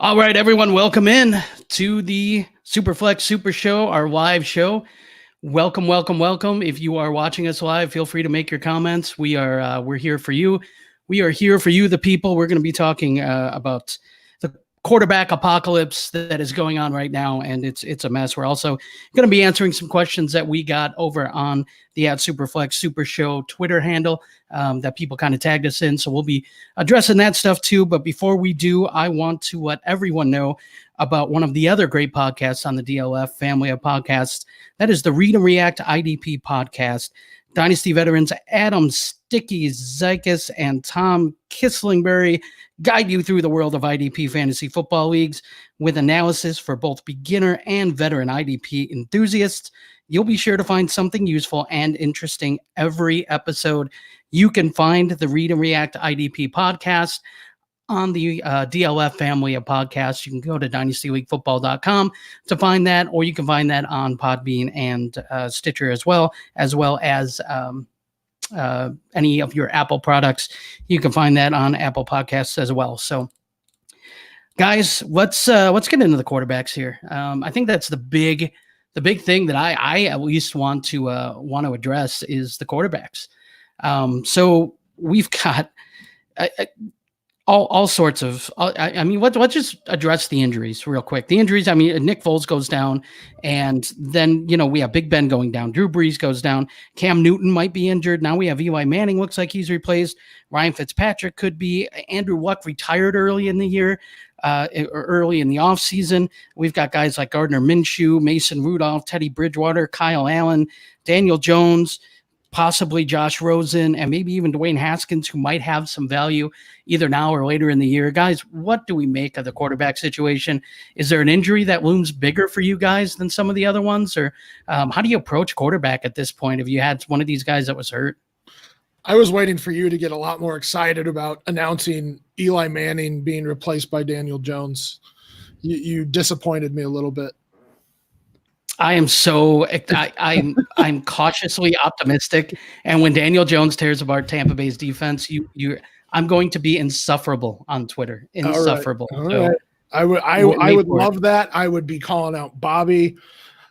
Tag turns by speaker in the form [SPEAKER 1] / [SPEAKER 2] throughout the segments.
[SPEAKER 1] All right, everyone, welcome in to the Superflex Super Show, our live show. Welcome, welcome, welcome. If you are watching us live, feel free to make your comments. We're here for you. We are here for you, the people. We're going to be talking about the quarterback apocalypse that is going on right now, and it's a mess. We're also going to be answering some questions that we got over on the @Superflex Super Show Twitter handle that people kind of tagged us in. So we'll be addressing that stuff too. But before we do, I want to let everyone know about one of the other great podcasts on the DLF family of podcasts. That is the Read and React IDP podcast. Dynasty veterans Adam Sticky Zykas and Tom Kislingberry guide you through the world of IDP fantasy football leagues with analysis for both beginner and veteran IDP enthusiasts. You'll be sure to find something useful and interesting every episode. You can find the Read and React IDP podcast on the DLF family of podcasts. You can go to dynastyleaguefootball.com to find that, or you can find that on Podbean and Stitcher as well as any of your Apple products. You can find that on Apple Podcasts as well. So, guys, let's get into the quarterbacks here. I think that's the big thing that I at least want to address is the quarterbacks. So we've got all sorts of. I mean, let's just address the injuries real quick. The injuries. I mean, Nick Foles goes down, and then we have Big Ben going down. Drew Brees goes down. Cam Newton might be injured. Now we have Eli Manning. Looks like he's replaced. Ryan Fitzpatrick could be. Andrew Luck retired early in the year. Early in the offseason. We've got guys like Gardner Minshew, Mason Rudolph, Teddy Bridgewater, Kyle Allen, Daniel Jones, possibly Josh Rosen, and maybe even Dwayne Haskins, who might have some value either now or later in the year. Guys, what do we make of the quarterback situation? Is there an injury that looms bigger for you guys than some of the other ones? Or how do you approach quarterback at this point if you had one of these guys that was hurt?
[SPEAKER 2] I was waiting for you to get a lot more excited about announcing Eli Manning being replaced by Daniel Jones. You disappointed me a little bit.
[SPEAKER 1] I am I'm cautiously optimistic. And when Daniel Jones tears apart Tampa Bay's defense, I'm going to be insufferable on Twitter. Insufferable.
[SPEAKER 2] All right. I would love that. I would be calling out Bobby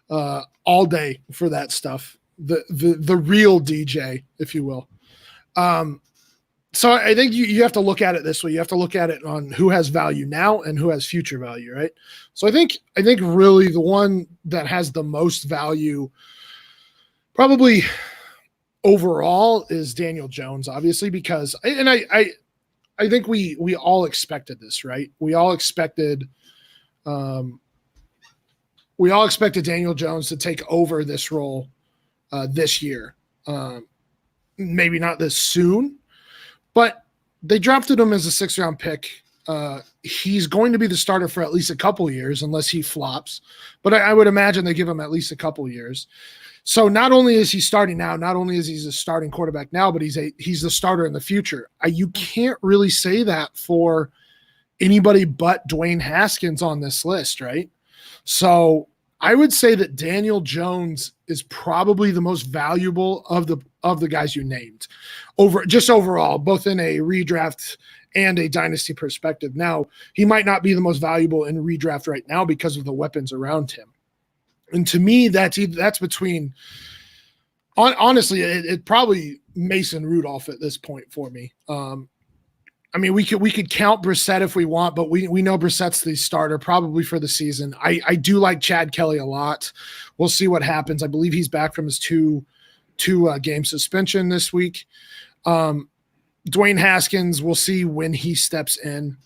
[SPEAKER 2] all day for that stuff. The real DJ, if you will. So I think you have to look at it this way. You have to look at it on who has value now and who has future value, right? So I think really the one that has the most value probably overall is Daniel Jones, obviously, because I think we all expected this, right? We all expected Daniel Jones to take over this role this year. Maybe not this soon, but they drafted him as a 6th-round pick. He's going to be the starter for at least a couple of years unless he flops. But I would imagine they give him at least a couple of years. So not only is he starting now, not only is he a starting quarterback now, but he's the starter in the future. You can't really say that for anybody but Dwayne Haskins on this list, right? So I would say that Daniel Jones is probably the most valuable of the guys you named overall, both in a redraft and a dynasty perspective. Now, he might not be the most valuable in redraft right now because of the weapons around him. And to me, that's between honestly, it probably Mason Rudolph at this point for me. I mean, we could count Brissett if we want, but we know Brissett's the starter probably for the season. I do like Chad Kelly a lot. We'll see what happens. I believe he's back from his two game suspension this week. Dwayne Haskins, we'll see when he steps in.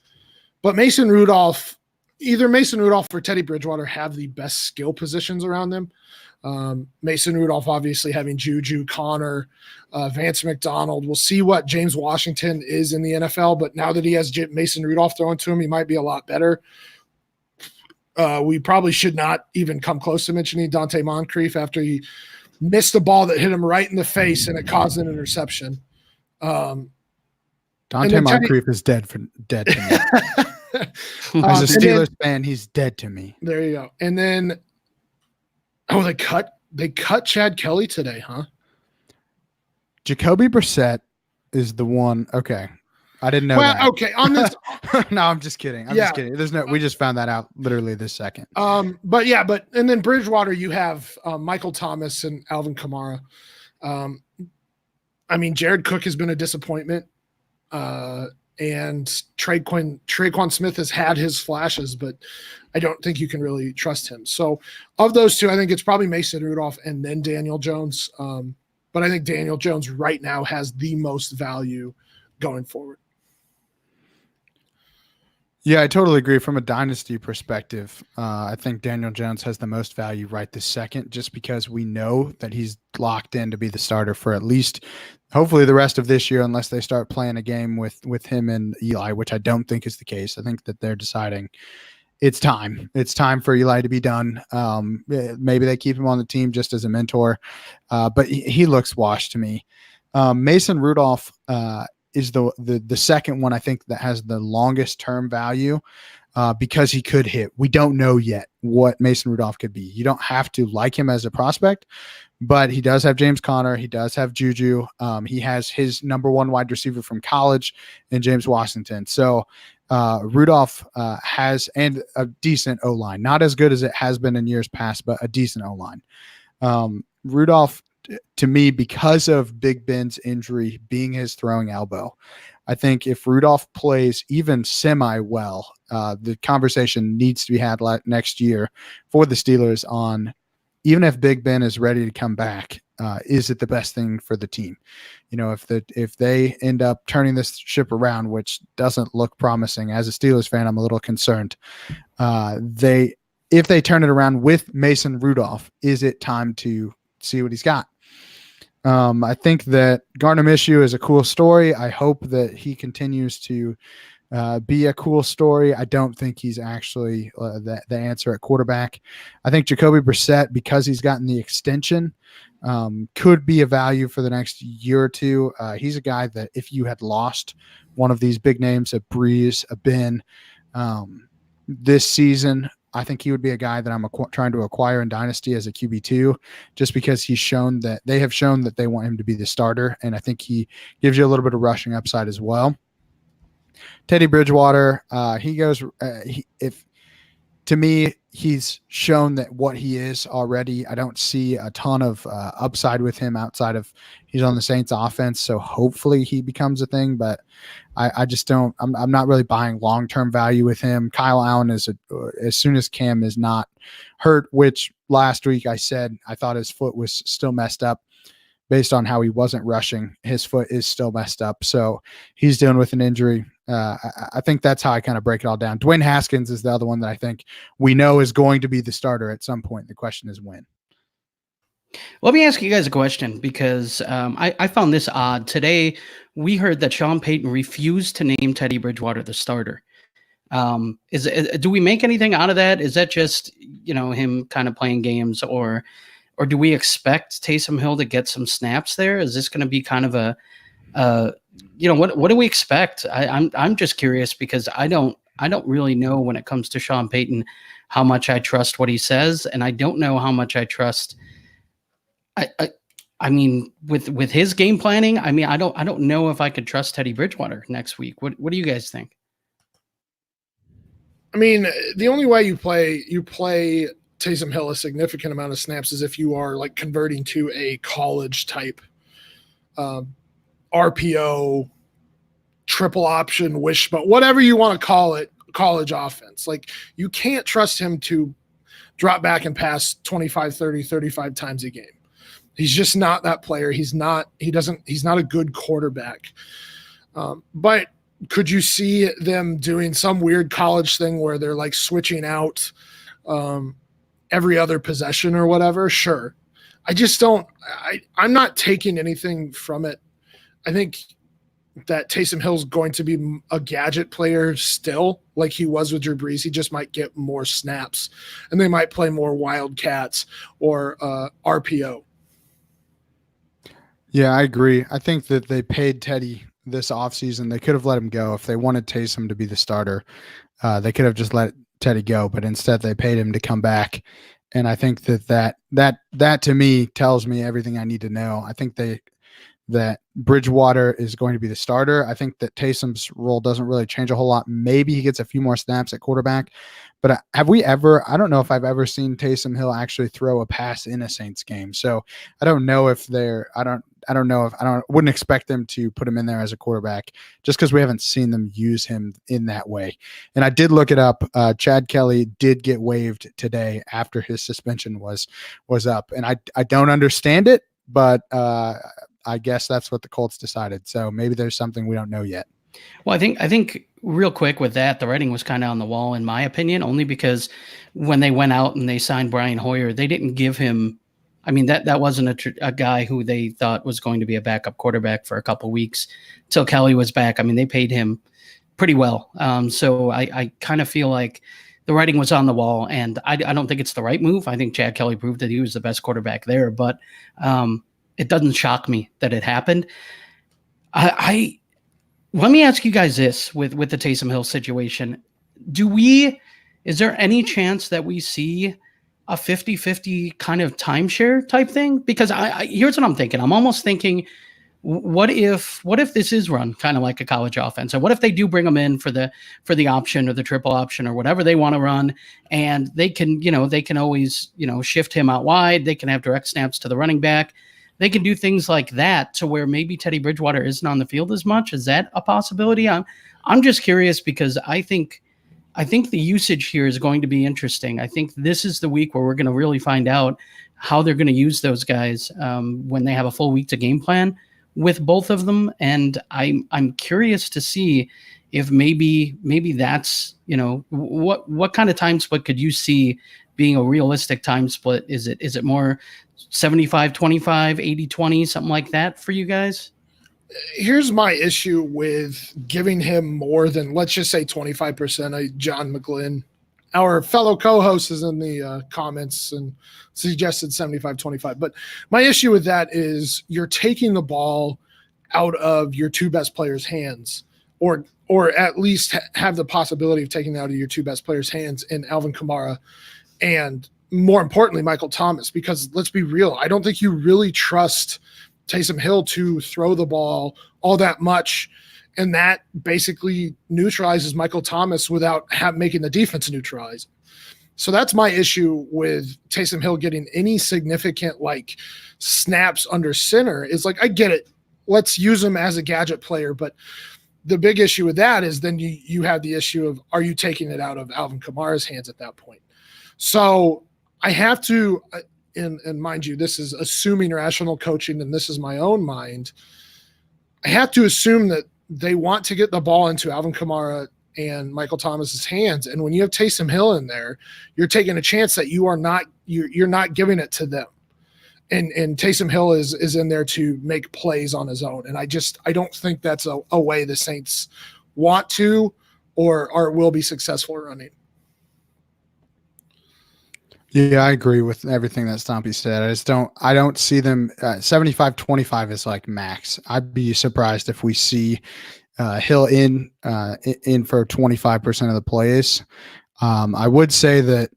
[SPEAKER 2] But Mason Rudolph, either Mason Rudolph or Teddy Bridgewater have the best skill positions around them. Mason Rudolph obviously having Juju, Connor, Vance McDonald. We'll see what James Washington is in the NFL, but now that he has Mason Rudolph thrown to him, he might be a lot better. We probably should not even come close to mentioning Dante Moncrief after he missed a ball that hit him right in the face and it caused an interception.
[SPEAKER 3] Dante Moncrief is dead to me. As a Steelers fan, he's dead to me.
[SPEAKER 2] There you go. And then they cut Chad Kelly today, huh?
[SPEAKER 3] Jacoby Brissett is the one. Okay. I didn't know
[SPEAKER 2] Well,
[SPEAKER 3] that.
[SPEAKER 2] okay. On this,
[SPEAKER 3] No, I'm just kidding. I'm just kidding. We just found that out literally this second.
[SPEAKER 2] but and then Bridgewater, you have Michael Thomas and Alvin Kamara. I mean, Jared Cook has been a disappointment. And Traquan Smith has had his flashes, but I don't think you can really trust him. So of those two, I think it's probably Mason Rudolph and then Daniel Jones. But I think Daniel Jones right now has the most value going forward.
[SPEAKER 3] Yeah, I totally agree. From a dynasty perspective, I think Daniel Jones has the most value right this second, just because we know that he's locked in to be the starter for at least, hopefully, the rest of this year, unless they start playing a game with him and Eli, which I don't think is the case. I think that they're deciding it's time. It's time for Eli to be done. Maybe they keep him on the team just as a mentor, but he looks washed to me. Mason Rudolph is the second one I think that has the longest term value because he could hit. We don't know yet what Mason Rudolph could be. You don't have to like him as a prospect, but he does have James Conner. He does have Juju. He has his number one wide receiver from college in James Washington. So Rudolph has and a decent O-line, not as good as it has been in years past, but a decent O-line. Rudolph, to me, because of Big Ben's injury being his throwing elbow, I think if Rudolph plays even semi well, the conversation needs to be had next year for the Steelers on, even if Big Ben is ready to come back, is it the best thing for the team? You know, if they end up turning this ship around, which doesn't look promising, as a Steelers fan, I'm a little concerned. If they turn it around with Mason Rudolph, is it time to see what he's got? I think that Gardner Minshew is a cool story. I hope that he continues to be a cool story. I don't think he's actually the answer at quarterback. I think Jacoby Brissett, because he's gotten the extension, could be a value for the next year or two. He's a guy that if you had lost one of these big names, a Breeze, a Ben, this season, I think he would be a guy that I'm trying to acquire in Dynasty as a QB2, just because they have shown that they want him to be the starter. And I think he gives you a little bit of rushing upside as well. Teddy Bridgewater, to me, he's shown that what he is already. I don't see a ton of upside with him outside of he's on the Saints offense. So hopefully he becomes a thing, but I just don't, I'm not really buying long-term value with him. Kyle Allen as soon as Cam is not hurt, which last week I said, I thought his foot was still messed up based on how he wasn't rushing. His foot is still messed up. So he's dealing with an injury. I think that's how I kind of break it all down. Dwayne Haskins is the other one that I think we know is going to be the starter at some point. The question is when.
[SPEAKER 1] Let me ask you guys a question, because I found this odd. Today, we heard that Sean Payton refused to name Teddy Bridgewater the starter. Do we make anything out of that? Is that just, him kind of playing games, or do we expect Taysom Hill to get some snaps there? Is this going to be kind of what do we expect? I'm just curious, because I don't really know when it comes to Sean Payton how much I trust what he says, and I don't know how much I trust. I mean, with his game planning, I mean, I don't know if I could trust Teddy Bridgewater next week. What do you guys think?
[SPEAKER 2] I mean, the only way you play Taysom Hill a significant amount of snaps is if you are like converting to a college type RPO, triple option, wishbone, whatever you want to call it, college offense. Like, you can't trust him to drop back and pass 25, 30, 35 times a game. He's just not that player. He's not a good quarterback. But could you see them doing some weird college thing where they're like switching out every other possession or whatever? Sure. I'm not taking anything from it. I think that Taysom Hill's going to be a gadget player still, like he was with Drew Brees. He just might get more snaps, and they might play more Wildcats or RPO.
[SPEAKER 3] Yeah, I agree. I think that they paid Teddy this offseason. They could have let him go. If they wanted Taysom to be the starter, they could have just let Teddy go, but instead they paid him to come back. And I think that to me tells me everything I need to know. I think that Bridgewater is going to be the starter. I think that Taysom's role doesn't really change a whole lot. Maybe he gets a few more snaps at quarterback, but have we ever, I don't know if I've ever seen Taysom Hill actually throw a pass in a Saints game. So I don't know if wouldn't expect them to put him in there as a quarterback just because we haven't seen them use him in that way. And I did look it up. Chad Kelly did get waived today after his suspension was up. And I don't understand it, but I guess that's what the Colts decided. So maybe there's something we don't know yet.
[SPEAKER 1] Well, I think real quick with that, the writing was kind of on the wall, in my opinion, only because when they went out and they signed Brian Hoyer, they didn't give him. I mean, that wasn't a guy who they thought was going to be a backup quarterback for a couple of weeks till Kelly was back. I mean, they paid him pretty well. So I kind of feel like the writing was on the wall, and I don't think it's the right move. I think Chad Kelly proved that he was the best quarterback there, but it doesn't shock me that it happened. Let me ask you guys this with the Taysom Hill situation. Is there any chance that we see a 50-50 kind of timeshare type thing? Because here's what I'm thinking. I'm almost thinking, what if this is run kind of like a college offense? And what if they do bring them in for the option or the triple option or whatever they want to run, and they can always, shift him out wide. They can have direct snaps to the running back. They can do things like that to where maybe Teddy Bridgewater isn't on the field as much. Is that a possibility? I'm just curious because I think the usage here is going to be interesting. I think this is the week where we're going to really find out how they're going to use those guys when they have a full week to game plan with both of them. And I'm curious to see if maybe that's, what kind of time split could you see being a realistic time split? Is it more 75-25, 80-20, something like that for you guys?
[SPEAKER 2] Here's my issue with giving him more than, let's just say 25%. John McGlynn, our fellow co-host, is in the comments and suggested 75-25. But my issue with that is you're taking the ball out of your two best players' hands, or at least have the possibility of taking it out of your two best players' hands in Alvin Kamara and, more importantly, Michael Thomas. Because let's be real, I don't think you really trust Taysom Hill to throw the ball all that much, and that basically neutralizes Michael Thomas without making the defense neutralize. So that's my issue with Taysom Hill getting any significant snaps under center. Is I get it. Let's use him as a gadget player, but the big issue with that is then you have the issue of, are you taking it out of Alvin Kamara's hands at that point? So I have to, and mind you, this is assuming rational coaching, and this is my own mind. I have to assume that they want to get the ball into Alvin Kamara and Michael Thomas's hands. And when you have Taysom Hill in there, you're taking a chance that you're not giving it to them. And Taysom Hill is in there to make plays on his own. And I don't think that's a way the Saints want to or will be successful running.
[SPEAKER 3] Yeah, I agree with everything that Stompy said. I don't see them 75-25 is max. I'd be surprised if we see Hill in for 25% of the plays. I would say that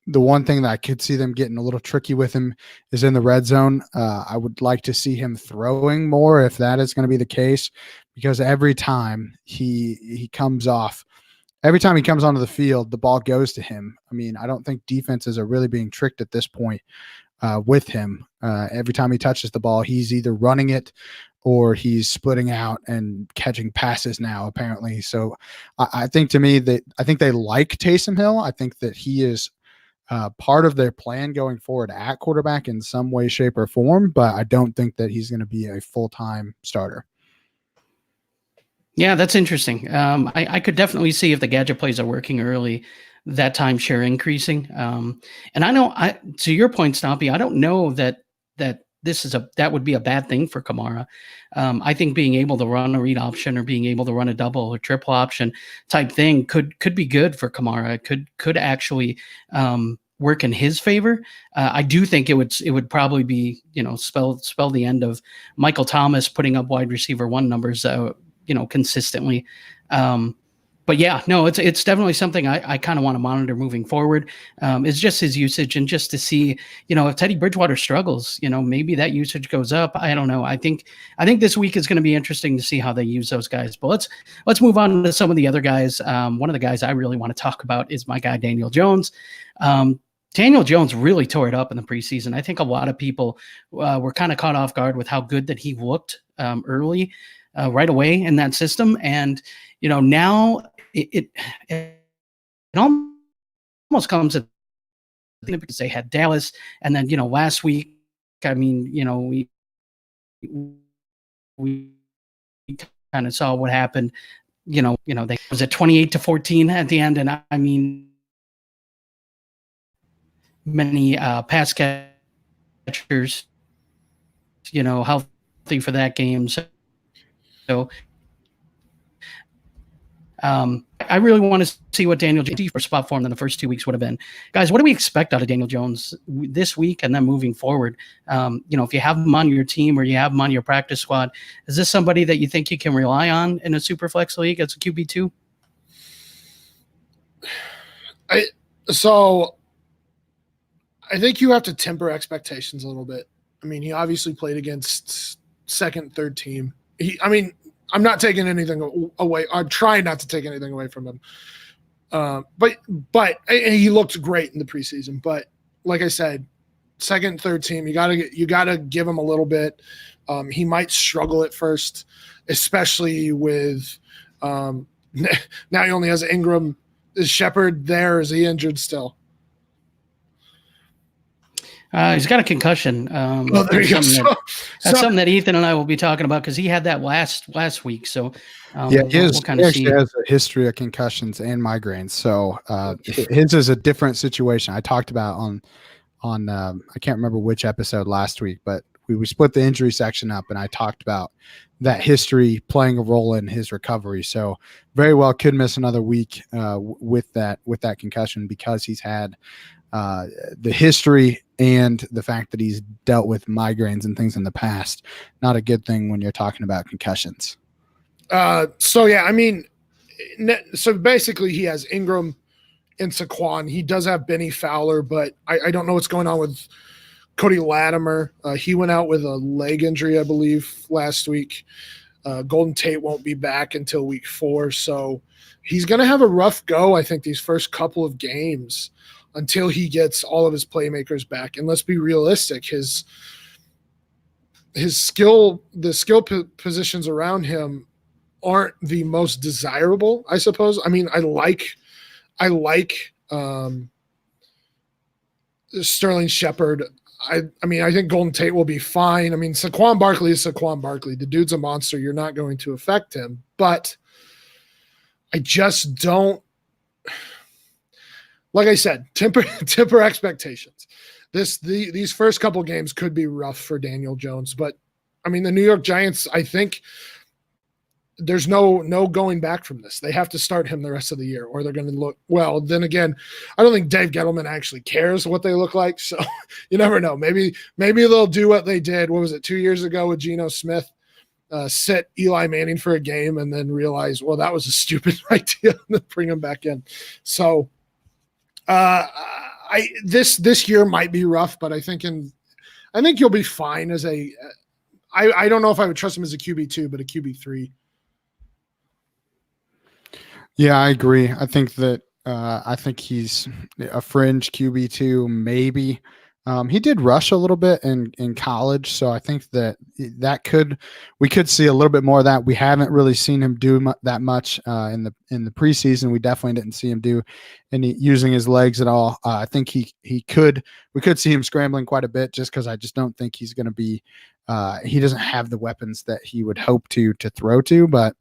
[SPEAKER 3] the one thing that I could see them getting a little tricky with him is in the red zone. I would like to see him throwing more if that is going to be the case, because every time he comes onto the field, the ball goes to him. I mean, I don't think defenses are really being tricked at this point with him. Every time he touches the ball, he's either running it or he's splitting out and catching passes now, apparently. So I think they like Taysom Hill. I think that he is part of their plan going forward at quarterback in some way, shape, or form, but I don't think that he's going to be a full-time starter.
[SPEAKER 1] Yeah, that's interesting. I could definitely see if the gadget plays are working early, that timeshare increasing. And I know, to your point, Stompy, I don't know that that would be a bad thing for Kamara. I think being able to run a read option or being able to run a double or triple option type thing could be good for Kamara. It could actually work in his favor. I do think it would probably be, spell the end of Michael Thomas putting up wide receiver one numbers, consistently. but yeah, no, it's definitely something I kind of want to monitor moving forward. It's just his usage, and just to see, if Teddy Bridgewater struggles, maybe that usage goes up. I don't know. I think this week is going to be interesting to see how they use those guys. But let's move on to some of the other guys. One of the guys I really want to talk about is my guy Daniel Jones. Daniel Jones really tore it up in the preseason. I think a lot of people were kind of caught off guard with how good that he looked early, right away in that system, and now. It almost comes at because they had Dallas, and then last week, I mean, we kind of saw what happened. They was at 28-14 at the end, and I mean, many pass catchers, healthy for that game. So. I really want to see what Daniel Jones for spot form than the first 2 weeks would have been. Guys, what do we expect out of Daniel Jones this week and then moving forward? If you have him on your team or you have him on your practice squad, is this somebody that you think you can rely on in a super flex league as a QB2?
[SPEAKER 2] I think you have to temper expectations a little bit. I mean, he obviously played against second, third team. I'm not taking anything away. I'm trying not to take anything away from him. But he looked great in the preseason. But like I said, second, third team, you gotta give him a little bit. He might struggle at first, especially with now he only has Ingram. Is Shepard there? Is he injured still?
[SPEAKER 1] He's got a concussion.
[SPEAKER 2] There you go.
[SPEAKER 1] That's something that Ethan and I will be talking about because he had that last week. So
[SPEAKER 3] he actually has a history of concussions and migraines. So his is a different situation. I talked about on I can't remember which episode last week, but we split the injury section up, and I talked about that history playing a role in his recovery. So very well could miss another week with that concussion because he's had the history and the fact that he's dealt with migraines and things in the past. Not a good thing when you're talking about concussions.
[SPEAKER 2] So basically he has Ingram and Saquon. He does have Benny Fowler, but I don't know what's going on with Cody Latimer. He went out with a leg injury, I believe, last week. Golden Tate won't be back until week 4. So he's going to have a rough go, I think, these first couple of games until he gets all of his playmakers back. And let's be realistic, the skill positions around him aren't the most desirable, I suppose. I mean, I like Sterling Shepard. I think Golden Tate will be fine. I mean, Saquon Barkley is Saquon Barkley. The dude's a monster. You're not going to affect him. But I just don't. Like I said, temper expectations. These first couple games could be rough for Daniel Jones, but I mean the New York Giants, I think there's no going back from this. They have to start him the rest of the year, or they're going to look well. Then again, I don't think Dave Gettleman actually cares what they look like, so you never know. Maybe they'll do what they did. What was it, 2 years ago with Geno Smith? Sit Eli Manning for a game and then realize, well, that was a stupid idea, and then bring him back in. So. This year might be rough, but I think you'll be fine as I don't know if I would trust him as a QB2, but a QB3.
[SPEAKER 3] Yeah, I agree. I think he's a fringe QB2, maybe. He did rush a little bit in college, so I think we could see a little bit more of that. We haven't really seen him do that much in the preseason. We definitely didn't see him do any using his legs at all. I think we could see him scrambling quite a bit, just because I just don't think he's going to be. He doesn't have the weapons that he would hope to throw to, but.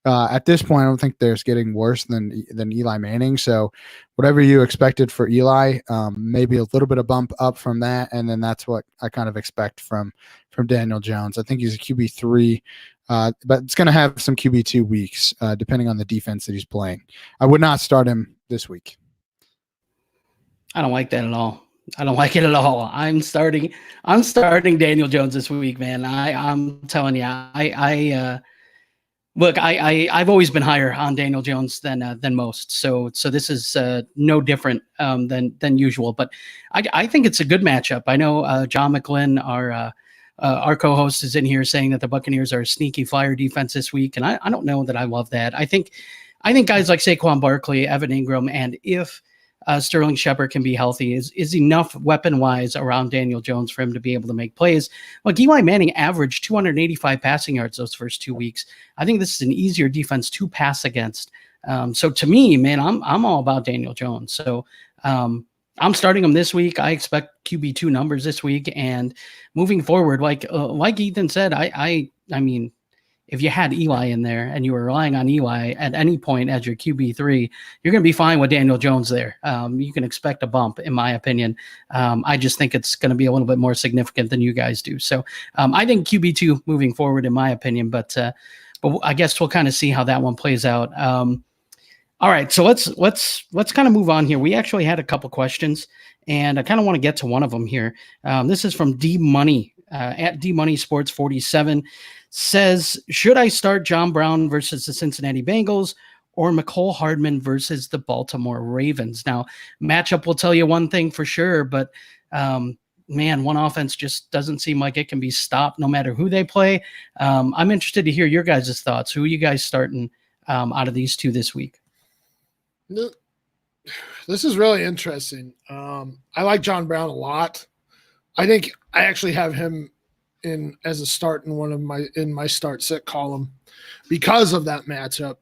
[SPEAKER 3] At this point, I don't think there's getting worse than Eli Manning. So whatever you expected for Eli, maybe a little bit of bump up from that. And then that's what I kind of expect from Daniel Jones. I think he's a QB3, but it's going to have some QB2 weeks, depending on the defense that he's playing. I would not start him this week.
[SPEAKER 1] I don't like that at all. I don't like it at all. I'm starting Daniel Jones this week, man. I'm telling you, Look, I've always been higher on Daniel Jones than most, so this is no different than usual. But I think it's a good matchup. I know John McGlynn, our co-host, is in here saying that the Buccaneers are a sneaky Flyer defense this week, and I don't know that I love that. I think guys like Saquon Barkley, Evan Ingram, and if Sterling Shepard can be healthy, is enough weapon-wise around Daniel Jones for him to be able to make plays. Look, Eli Manning averaged 285 passing yards those first 2 weeks. I think this is an easier defense to pass against. So to me, man, I'm all about Daniel Jones. So I'm starting him this week. I expect QB2 numbers this week, and moving forward, like Ethan said, I mean, if you had Eli in there and you were relying on Eli at any point as your QB3, you're going to be fine with Daniel Jones there. You can expect a bump, in my opinion. I just think it's going to be a little bit more significant than you guys do. So I think QB2 moving forward, in my opinion, but I guess we'll kind of see how that one plays out. All right, so let's kind of move on here. We actually had a couple questions, and I kind of want to get to one of them here. This is from D Money at D Money Sports 47. Says, should I start John Brown versus the Cincinnati Bengals or Mecole Hardman versus the Baltimore Ravens? Now, matchup will tell you one thing for sure, but man, one offense just doesn't seem like it can be stopped no matter who they play. I'm interested to hear your guys' thoughts. Who are you guys starting out of these two this week?
[SPEAKER 2] This is really interesting. I like John Brown a lot. I think I actually have him in as a start in my start sit column because of that matchup.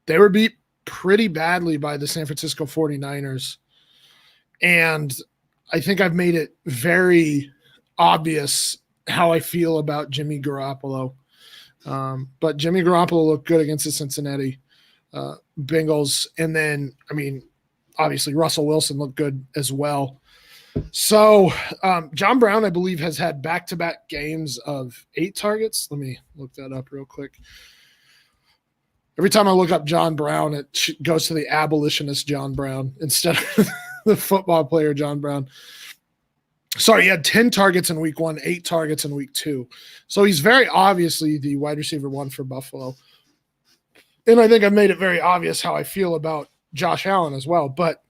[SPEAKER 2] They were beat pretty badly by the San Francisco 49ers. And I think I've made it very obvious how I feel about Jimmy Garoppolo. But Jimmy Garoppolo looked good against the Cincinnati Bengals. And then, I mean, obviously Russell Wilson looked good as well. So John Brown, I believe, has had back-to-back games of 8 targets. Let me look that up real quick. Every time I look up John Brown, it goes to the abolitionist John Brown instead of the football player John Brown. Sorry, he had 10 targets in week 1, 8 targets in week 2. So he's very obviously the wide receiver 1 for Buffalo. And I think I've made it very obvious how I feel about Josh Allen as well. But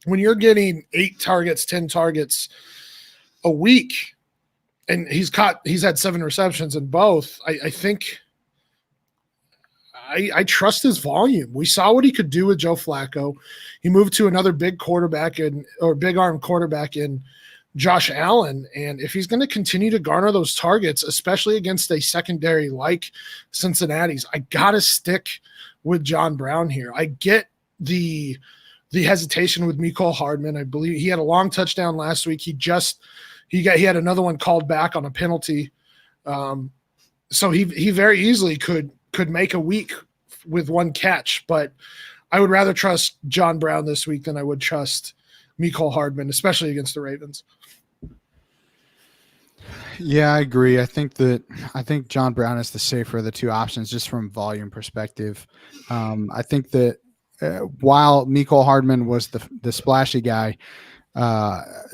[SPEAKER 2] when you're getting 8 targets, 10 targets a week, and he's had 7 receptions in both, I think I trust his volume. We saw what he could do with Joe Flacco. He moved to another big quarterback or big arm quarterback in Josh Allen. And if he's going to continue to garner those targets, especially against a secondary like Cincinnati's, I got to stick with John Brown here. I get the hesitation with Mecole Hardman. I believe he had a long touchdown last week. He had another one called back on a penalty. So he very easily could make a week with 1 catch, but I would rather trust John Brown this week than I would trust Mecole Hardman, especially against the Ravens.
[SPEAKER 3] Yeah, I agree. I think John Brown is the safer of the 2 options just from volume perspective. I think that while Mecole Hardman was the splashy guy,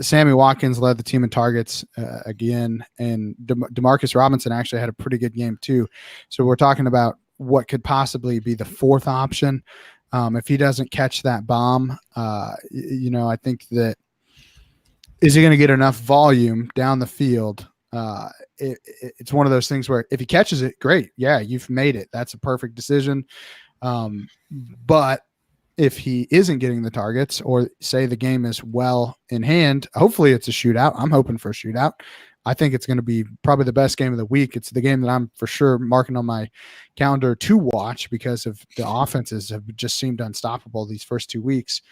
[SPEAKER 3] Sammy Watkins led the team in targets again, and Demarcus Robinson actually had a pretty good game too. So we're talking about what could possibly be the 4th option. If he doesn't catch that bomb, I think that is he going to get enough volume down the field? It's one of those things where if he catches it, great. Yeah, you've made it. That's a perfect decision. But if he isn't getting the targets, or say the game is well in hand, hopefully it's a shootout. I'm hoping for a shootout. I think it's going to be probably the best game of the week. It's the game that I'm for sure marking on my calendar to watch because of the offenses have just seemed unstoppable these first 2 weeks.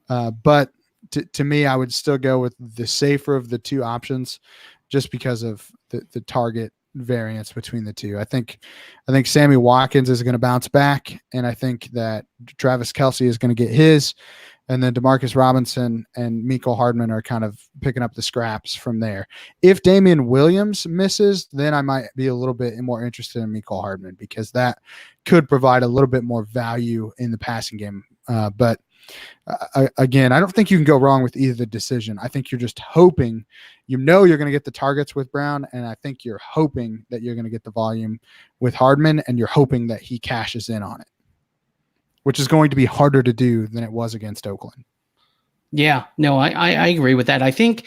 [SPEAKER 3] But to me, I would still go with the safer of the 2 options just because of the target variance between the 2. I think Sammy Watkins is going to bounce back, and I think that Travis Kelce is going to get his, and then Demarcus Robinson and Mecole Hardman are kind of picking up the scraps from there. If Damian Williams misses, then I might be a little bit more interested in Mecole Hardman because that could provide a little bit more value in the passing game. But Again, I don't think you can go wrong with either decision. I think you're just hoping, you're going to get the targets with Brown, and I think you're hoping that you're going to get the volume with Hardman, and you're hoping that he cashes in on it, which is going to be harder to do than it was against Oakland.
[SPEAKER 1] Yeah, no, I agree with that. I think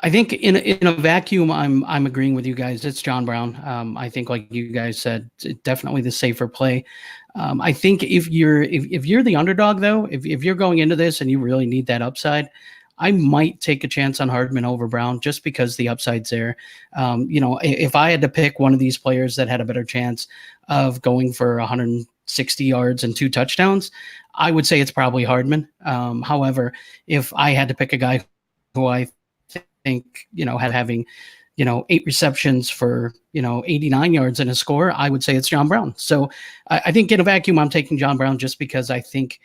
[SPEAKER 1] in a vacuum, I'm agreeing with you guys. It's John Brown. I think, like you guys said, it's definitely the safer play. I think if you're the underdog, though, if you're going into this and you really need that upside, I might take a chance on Hardman over Brown just because the upside's there. If I had to pick one of these players that had a better chance of going for 160 yards and 2 touchdowns, I would say it's probably Hardman. However, if I had to pick a guy who I think, having 8 receptions for, 89 yards in a score, I would say it's John Brown. So I think in a vacuum, I'm taking John Brown just because I think,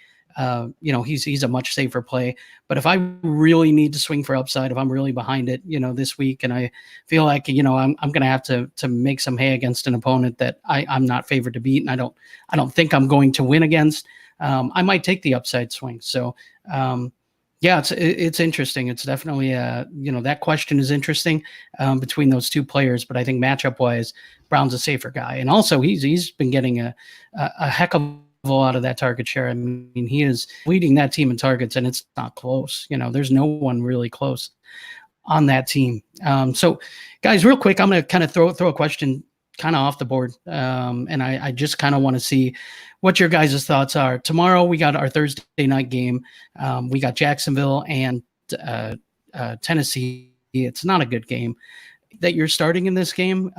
[SPEAKER 1] he's a much safer play. But if I really need to swing for upside, if I'm really behind it, this week, and I feel like, I'm going to have to make some hay against an opponent that I'm not favored to beat, and I don't think I'm going to win against, I might take the upside swing. So, yeah, it's interesting. It's definitely that question is interesting between those two players. But I think matchup wise, Brown's a safer guy, and also he's been getting a heck of a lot of that target share. I mean, he is leading that team in targets, and it's not close. There's no one really close on that team. So, guys, real quick, I'm going to kind of throw a question kind of off the board, and I just kind of want to see what your guys' thoughts are. Tomorrow we got our Thursday night game. We got Jacksonville and Tennessee. It's not a good game that you're starting in this game.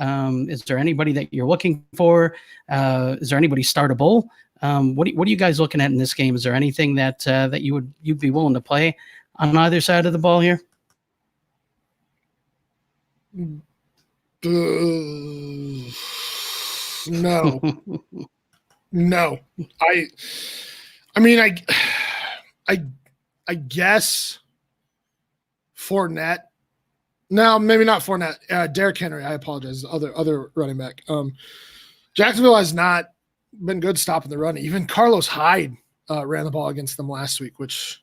[SPEAKER 1] Is there anybody that you're looking for? Is there anybody startable? What are you guys looking at in this game? Is there anything that you'd be willing to play on either side of the ball here?
[SPEAKER 2] No. No. I mean, I guess Fournette. No, maybe not Fournette. Derrick Henry. I apologize. Other running back. Jacksonville has not been good stopping the run. Even Carlos Hyde ran the ball against them last week, which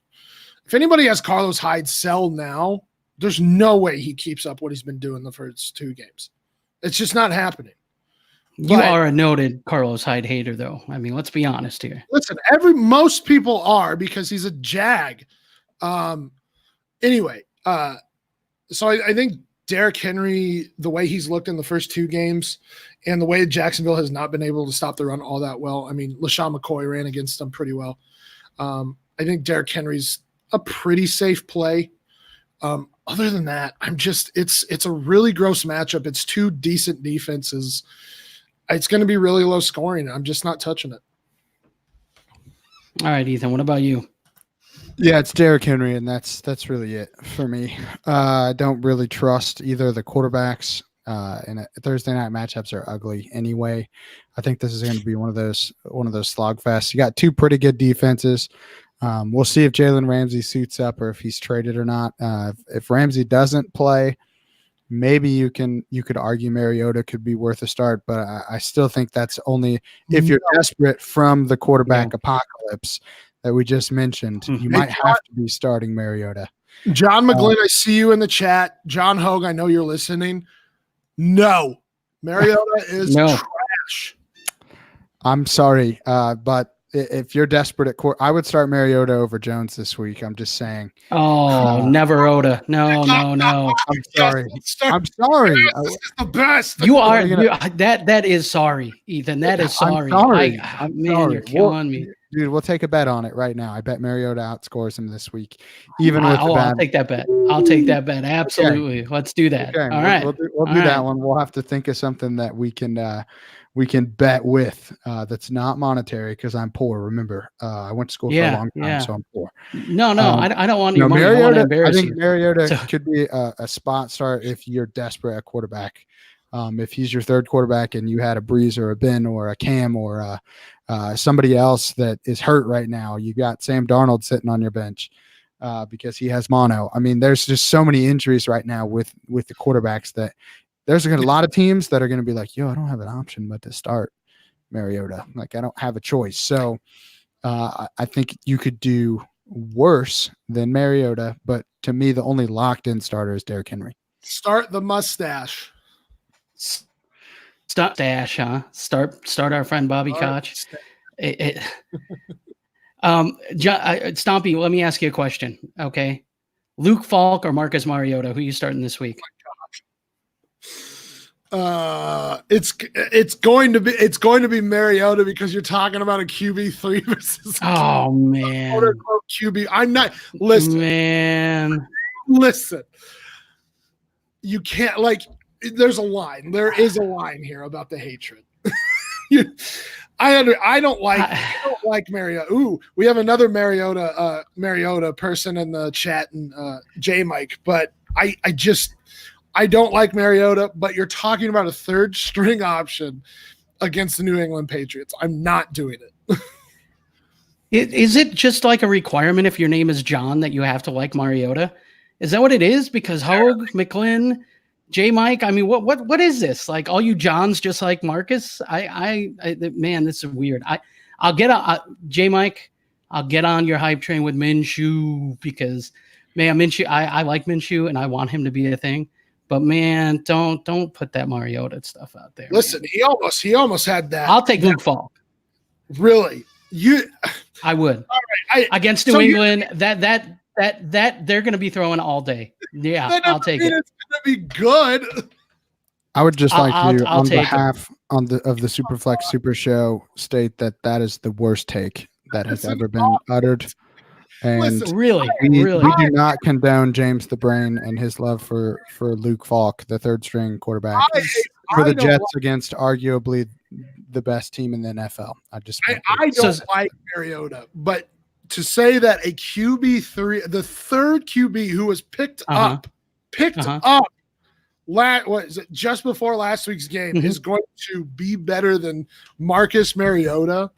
[SPEAKER 2] if anybody has Carlos Hyde, sell now. There's no way he keeps up what he's been doing the first 2 games. It's just not happening.
[SPEAKER 1] You are a noted Carlos Hyde hater, though. I mean, let's be honest here.
[SPEAKER 2] Listen, most people are, because he's a Jag. Anyway, so I think Derrick Henry, the way he's looked in the first 2 games and the way Jacksonville has not been able to stop the run all that well. I mean, LaShawn McCoy ran against them pretty well. I think Derrick Henry's a pretty safe play. Other than that, it's a really gross matchup. It's 2 decent defenses. It's going to be really low scoring. I'm just not touching it.
[SPEAKER 1] All right, Ethan, what about you?
[SPEAKER 3] Yeah, it's Derrick Henry, and that's really it for me. I don't really trust either of the quarterbacks. And Thursday night matchups are ugly anyway. I think this is going to be one of those slogfests. You got 2 pretty good defenses. We'll see if Jalen Ramsey suits up or if he's traded or not. If Ramsey doesn't play, maybe you could argue Mariota could be worth a start, but I still think that's only if you're desperate from the quarterback apocalypse that we just mentioned. You might have to be starting Mariota.
[SPEAKER 2] John McGlynn, I see you in the chat. John Hogue, I know you're listening. No, Mariota is trash.
[SPEAKER 3] I'm sorry, but if you're desperate at court, I would start Mariota over Jones this week. I'm just saying.
[SPEAKER 1] Oh, never Oda. No.
[SPEAKER 3] I'm sorry. I'm sorry.
[SPEAKER 2] This is the best.
[SPEAKER 1] You are that is sorry, Ethan. That is sorry.
[SPEAKER 3] I'm sorry.
[SPEAKER 1] Man, you're killing me.
[SPEAKER 3] Dude, we'll take a bet on it right now. I bet Mariota outscores him this week. Even with
[SPEAKER 1] I'll take that bet. I'll take that bet. Absolutely. Okay. Let's do that. Okay. All right.
[SPEAKER 3] We'll do that one. We'll have to think of something that we can bet with that's not monetary, because I'm poor. Remember, I went to school for a long time, so I'm poor.
[SPEAKER 1] No, I don't want your money.
[SPEAKER 3] Mariota, I think Mariota could be a spot start if you're desperate at quarterback. If he's your 3rd quarterback and you had a Breeze or a Ben or a Cam or somebody else that is hurt right now, you got Sam Darnold sitting on your bench because he has mono. I mean, there's just so many injuries right now with the quarterbacks that there's a lot of teams that are going to be like, yo, I don't have an option but to start Mariota. Like, I don't have a choice. So I think you could do worse than Mariota, but to me, the only locked-in starter is Derrick Henry.
[SPEAKER 2] Start the mustache.
[SPEAKER 1] Start dash, huh? Start our friend Bobby Koch. Stompy, let me ask you a question, okay? Luke Falk or Marcus Mariota? Who are you starting this week?
[SPEAKER 2] It's going to be Mariota because you're talking about a QB3 versus
[SPEAKER 1] oh man,
[SPEAKER 2] QB. I'm not listen,
[SPEAKER 1] man.
[SPEAKER 2] Listen, you can't There's a line. There is a line here about the hatred. I don't like Mariota. Ooh, we have another Mariota person in the chat and J Mike, but I don't like Mariota, but you're talking about a third string option against the New England Patriots. I'm not doing it.
[SPEAKER 1] Is it just like a requirement if your name is John that you have to like Mariota? Is that what it is? Because Hogue, McLean, J Mike, I mean, what is this? Like all you Johns just like Marcus? Man, this is weird. I'll get on J Mike. I'll get on your hype train with Minshew because man, Minshew, I like Minshew and I want him to be a thing. But man, don't put that Mariota stuff out there.
[SPEAKER 2] Listen,
[SPEAKER 1] man.
[SPEAKER 2] he almost had that.
[SPEAKER 1] I'll take Luke Falk.
[SPEAKER 2] Really?
[SPEAKER 1] I would.
[SPEAKER 2] All right,
[SPEAKER 1] against New England, that they're going to be throwing all day. Yeah, I'll take it.
[SPEAKER 2] It's going to be good.
[SPEAKER 3] I would just like to,
[SPEAKER 1] I'll
[SPEAKER 3] on
[SPEAKER 1] take
[SPEAKER 3] behalf of the Superflex Super Show, state that is the worst take that has ever been uttered. And
[SPEAKER 2] Listen,
[SPEAKER 1] really,
[SPEAKER 3] we do not condone James the Brain and his love for Luke Falk, the third string quarterback for the Jets against arguably the best team in the NFL. I
[SPEAKER 2] don't like Mariota, but to say that a QB3, the third QB who was picked up, what is it, just before last week's game, is going to be better than Marcus Mariota.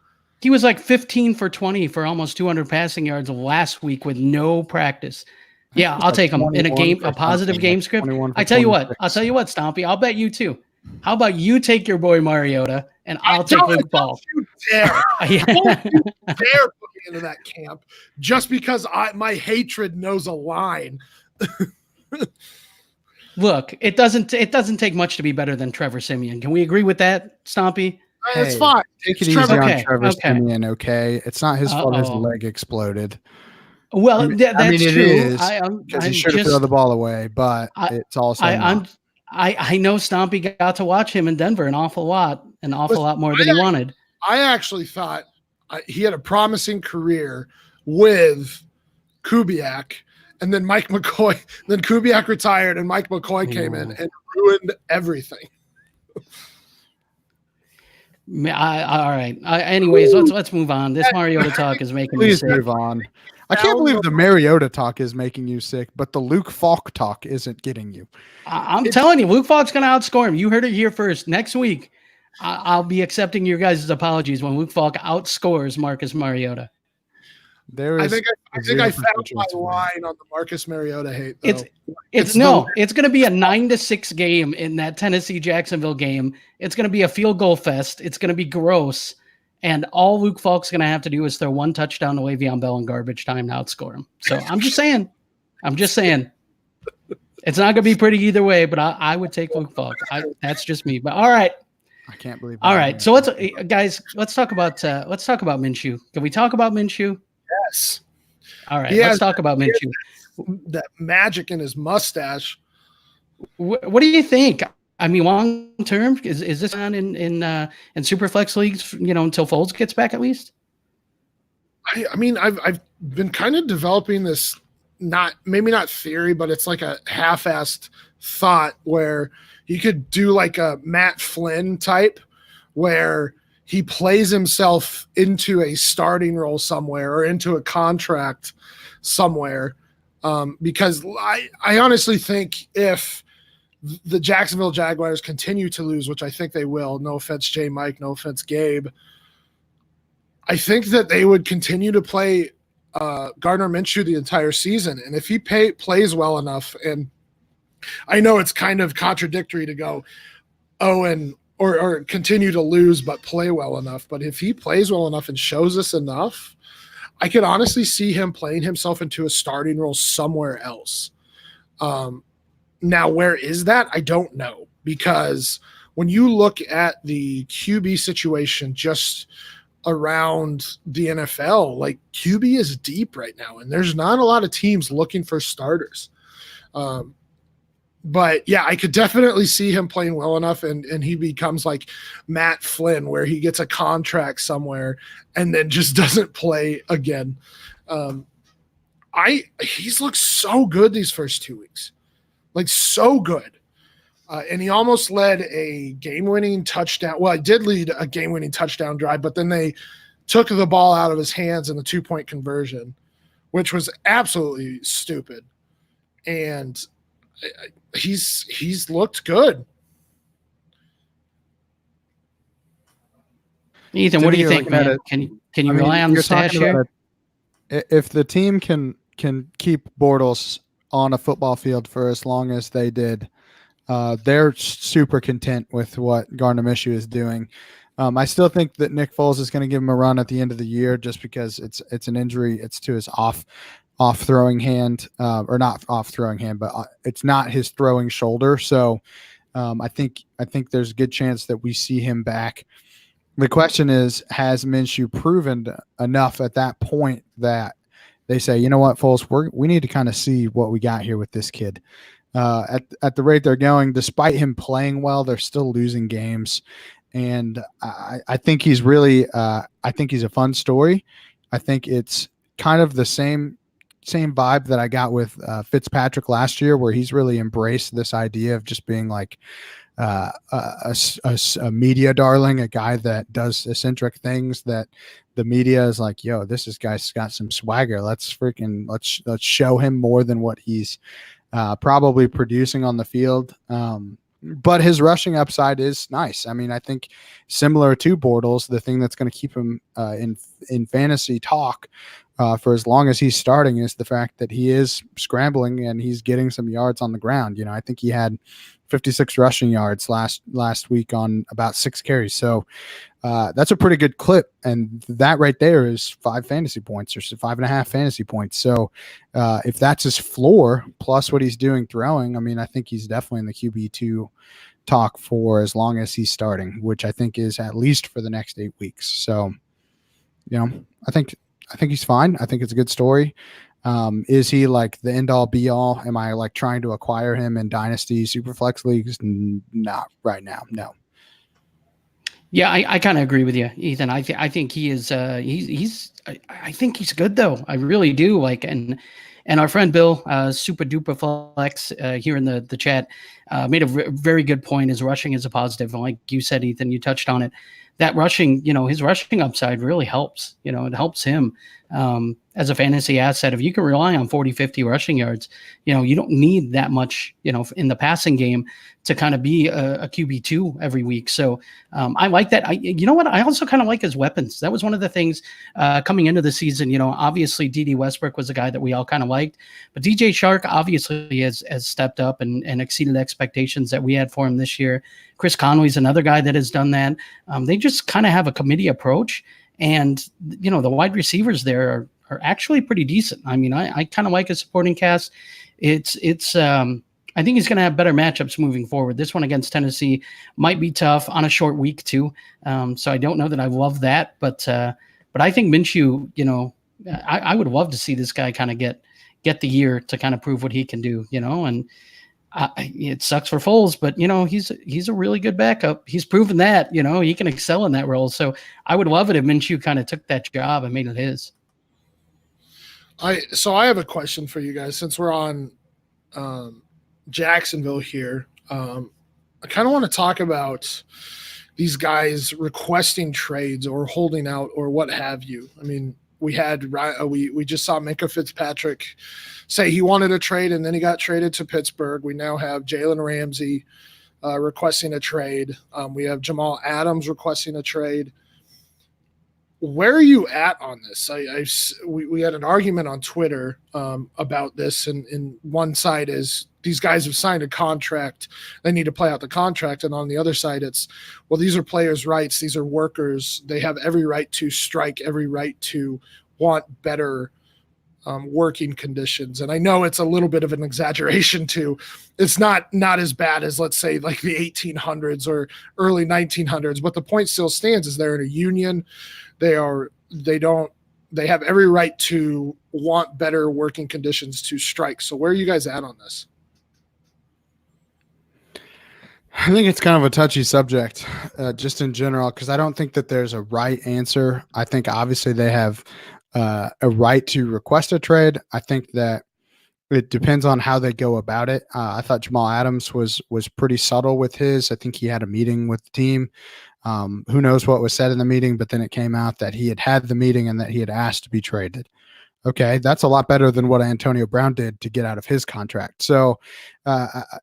[SPEAKER 1] He was like 15 for 20 for almost 200 passing yards last week with no practice. Yeah, I'll take him in a positive game script. I'll tell you what, Stompy, I'll bet you too. How about you take your boy Mariota and I'll take Luke Falk.
[SPEAKER 2] Don't you dare put me into that camp just because my hatred knows a line.
[SPEAKER 1] Look, it doesn't take much to be better than Trevor Siemian. Can we agree with that, Stompy?
[SPEAKER 2] It's fine.
[SPEAKER 3] Take it easy on Trevor Siemian, okay? It's not his fault his leg exploded.
[SPEAKER 1] Well, that's
[SPEAKER 3] it
[SPEAKER 1] true.
[SPEAKER 3] is because he should have thrown the ball away, but it's also
[SPEAKER 1] I know Stompy got to watch him in Denver an awful lot more than he wanted.
[SPEAKER 2] I actually thought he had a promising career with Kubiak, and then Mike McCoy. Then Kubiak retired, and Mike McCoy came in and ruined everything.
[SPEAKER 1] All right. Anyways, let's move on. This Mariota talk is making me sick.
[SPEAKER 3] Please move on. I can't believe the Mariota talk is making you sick, but the Luke Falk talk isn't getting you.
[SPEAKER 1] I'm telling you, Luke Falk's going to outscore him. You heard it here first. Next week, I'll be accepting your guys' apologies when Luke Falk outscores Marcus Mariota.
[SPEAKER 2] I think I found my line on the Marcus Mariota hate. Though.
[SPEAKER 1] It's going to be a 9-6 game in that Tennessee Jacksonville game. It's going to be a field goal fest. It's going to be gross. And all Luke Falk's going to have to do is throw one touchdown to Le'Veon Bell in garbage time to outscore him. So I'm just saying. It's not going to be pretty either way, but I would take Luke Falk. That's just me. But all right.
[SPEAKER 3] I can't believe that.
[SPEAKER 1] All right. So let's talk about Minshew. Can we talk about Minshew?
[SPEAKER 2] Yes.
[SPEAKER 1] All right. Let's talk about Minshew.
[SPEAKER 2] That magic in his mustache.
[SPEAKER 1] What do you think? I mean, long term, is this on in Superflex leagues? Until Foles gets back at least.
[SPEAKER 2] I mean, I've been kind of developing this maybe not theory, but it's like a half-assed thought where you could do like a Matt Flynn type, where he plays himself into a starting role somewhere or into a contract somewhere, because I honestly think if the Jacksonville Jaguars continue to lose, which I think they will, no offense J Mike, no offense Gabe, I think that they would continue to play Gardner Minshew the entire season. And if he plays well enough, and I know it's kind of contradictory to go 0-1 or continue to lose but play well enough. But if he plays well enough and shows us enough, I could honestly see him playing himself into a starting role somewhere else. Now, where is that? I don't know, because when you look at the QB situation just around the NFL, like QB is deep right now, and there's not a lot of teams looking for starters. But yeah, I could definitely see him playing well enough and he becomes like Matt Flynn, where he gets a contract somewhere and then just doesn't play again. He's looked so good these first 2 weeks, like so good. And he almost led a game-winning touchdown. Well, I did lead a game-winning touchdown drive, but then they took the ball out of his hands in the 2-point conversion, which was absolutely stupid. And he's looked good.
[SPEAKER 1] Ethan, what do you think, man? Can you rely on the stash here?
[SPEAKER 3] If the team can keep Bortles on a football field for as long as they did, they're super content with what Gardner Minshew is doing. I still think that Nick Foles is going to give him a run at the end of the year, just because it's an injury. It's to his off throwing hand, or not off throwing hand, but it's not his throwing shoulder. So I think there's a good chance that we see him back. The question is, has Minshew proven enough at that point that they say, you know what, Foles, we need to kind of see what we got here with this kid. At the rate they're going, despite him playing well, they're still losing games. And I think he's really I think he's a fun story. I think it's kind of the same vibe that I got with Fitzpatrick last year, where he's really embraced this idea of just being like a media darling, a guy that does eccentric things that the media is like, yo, this guy's got some swagger. Let's show him more than what he's probably producing on the field. But his rushing upside is nice. I mean, I think similar to Bortles, the thing that's going to keep him in fantasy talk for as long as he's starting is the fact that he is scrambling and he's getting some yards on the ground. You know, I think he had 56 rushing yards last week on about 6 carries. So that's a pretty good clip. And that right there is 5 fantasy points or 5.5 fantasy points. So if that's his floor plus what he's doing throwing, I mean, I think he's definitely in the QB2 talk for as long as he's starting, which I think is at least for the next 8 weeks. So, you know, I think he's fine. I think it's a good story. Is he like the end all be all? Am I like trying to acquire him in dynasty superflex leagues? Not right now. No.
[SPEAKER 1] Yeah, I kind of agree with you, Ethan. I think he is. I think he's good though. I really do. Like, and our friend Bill, Super Duper Flex, here in the chat, made a very good point. His rushing is a positive, and like you said, Ethan, you touched on it. That rushing, his rushing upside really helps. It helps him as a fantasy asset. If you can rely on 40, 50 rushing yards, you don't need that much, in the passing game to kind of be a QB2 every week. So I like that. You know what? I also kind of like his weapons. That was one of the things coming into the season. Obviously D.D. Westbrook was a guy that we all kind of liked, but DJ Shark obviously has stepped up and exceeded expectations that we had for him this year. Chris Conway's another guy that has done that. They just kind of have a committee approach, and the wide receivers there are actually pretty decent. I mean, I kind of like a supporting cast. It's I think he's going to have better matchups moving forward. This one against Tennessee might be tough on a short week too. So I don't know that I love that, but I think Minshew, I would love to see this guy kind of get the year to kind of prove what he can do, and it sucks for Foles, but he's a really good backup. He's proven that, he can excel in that role. So I would love it if Minshew kind of took that job and made it his.
[SPEAKER 2] So I have a question for you guys, since we're on Jacksonville here. I kind of want to talk about these guys requesting trades or holding out or what have you. I mean, we just saw Minkah Fitzpatrick say he wanted a trade and then he got traded to Pittsburgh. We now have Jalen Ramsey requesting a trade. We have Jamal Adams requesting a trade. Where are you at on this? We had an argument on Twitter about this, and one side is these guys have signed a contract. They need to play out the contract. And on the other side, it's, well, these are players' rights. These are workers. They have every right to strike, every right to want better working conditions. And I know it's a little bit of an exaggeration too. It's not as bad as, let's say, like the 1800s or early 1900s, but the point still stands is they're in a union. They have every right to want better working conditions to strike. So where are you guys at on this?
[SPEAKER 3] I think it's kind of a touchy subject, just in general, because I don't think that there's a right answer. I think obviously they have a right to request a trade. I think that it depends on how they go about it. I thought Jamal Adams was pretty subtle with his. I think he had a meeting with the team. Who knows what was said in the meeting, but then it came out that he had the meeting and that he had asked to be traded. Okay, that's a lot better than what Antonio Brown did to get out of his contract. So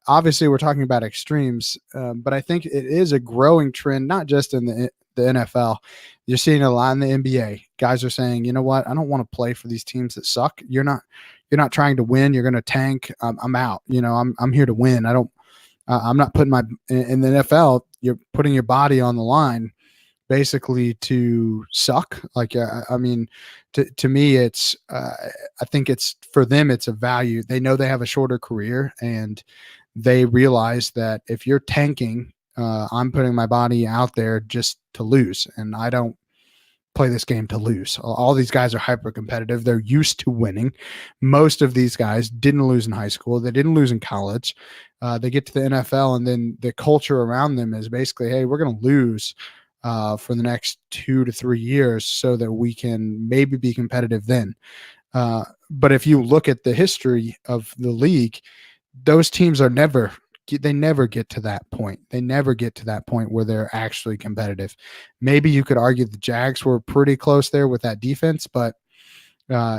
[SPEAKER 3] obviously we're talking about extremes, but I think it is a growing trend, not just in the NFL. You're seeing a lot in the NBA. Guys are saying, you know what, I don't want to play for these teams that suck. You're not trying to win. You're going to tank. I'm out. I'm here to win. I'm not putting in the NFL. You're putting your body on the line, basically to suck. Like, I mean, to me, it's, I think it's, for them, it's a value. They know they have a shorter career and they realize that if you're tanking, I'm putting my body out there just to lose. And I don't play this game to lose. All these guys are hyper competitive. They're used to winning. Most of these guys didn't lose in high school. They didn't lose in college. They get to the NFL and then the culture around them is basically, hey, we're going to lose for the next 2 to 3 years so that we can maybe be competitive then. But if you look at the history of the league, those teams never get to that point. They never get to that point where they're actually competitive. Maybe you could argue the Jags were pretty close there with that defense, but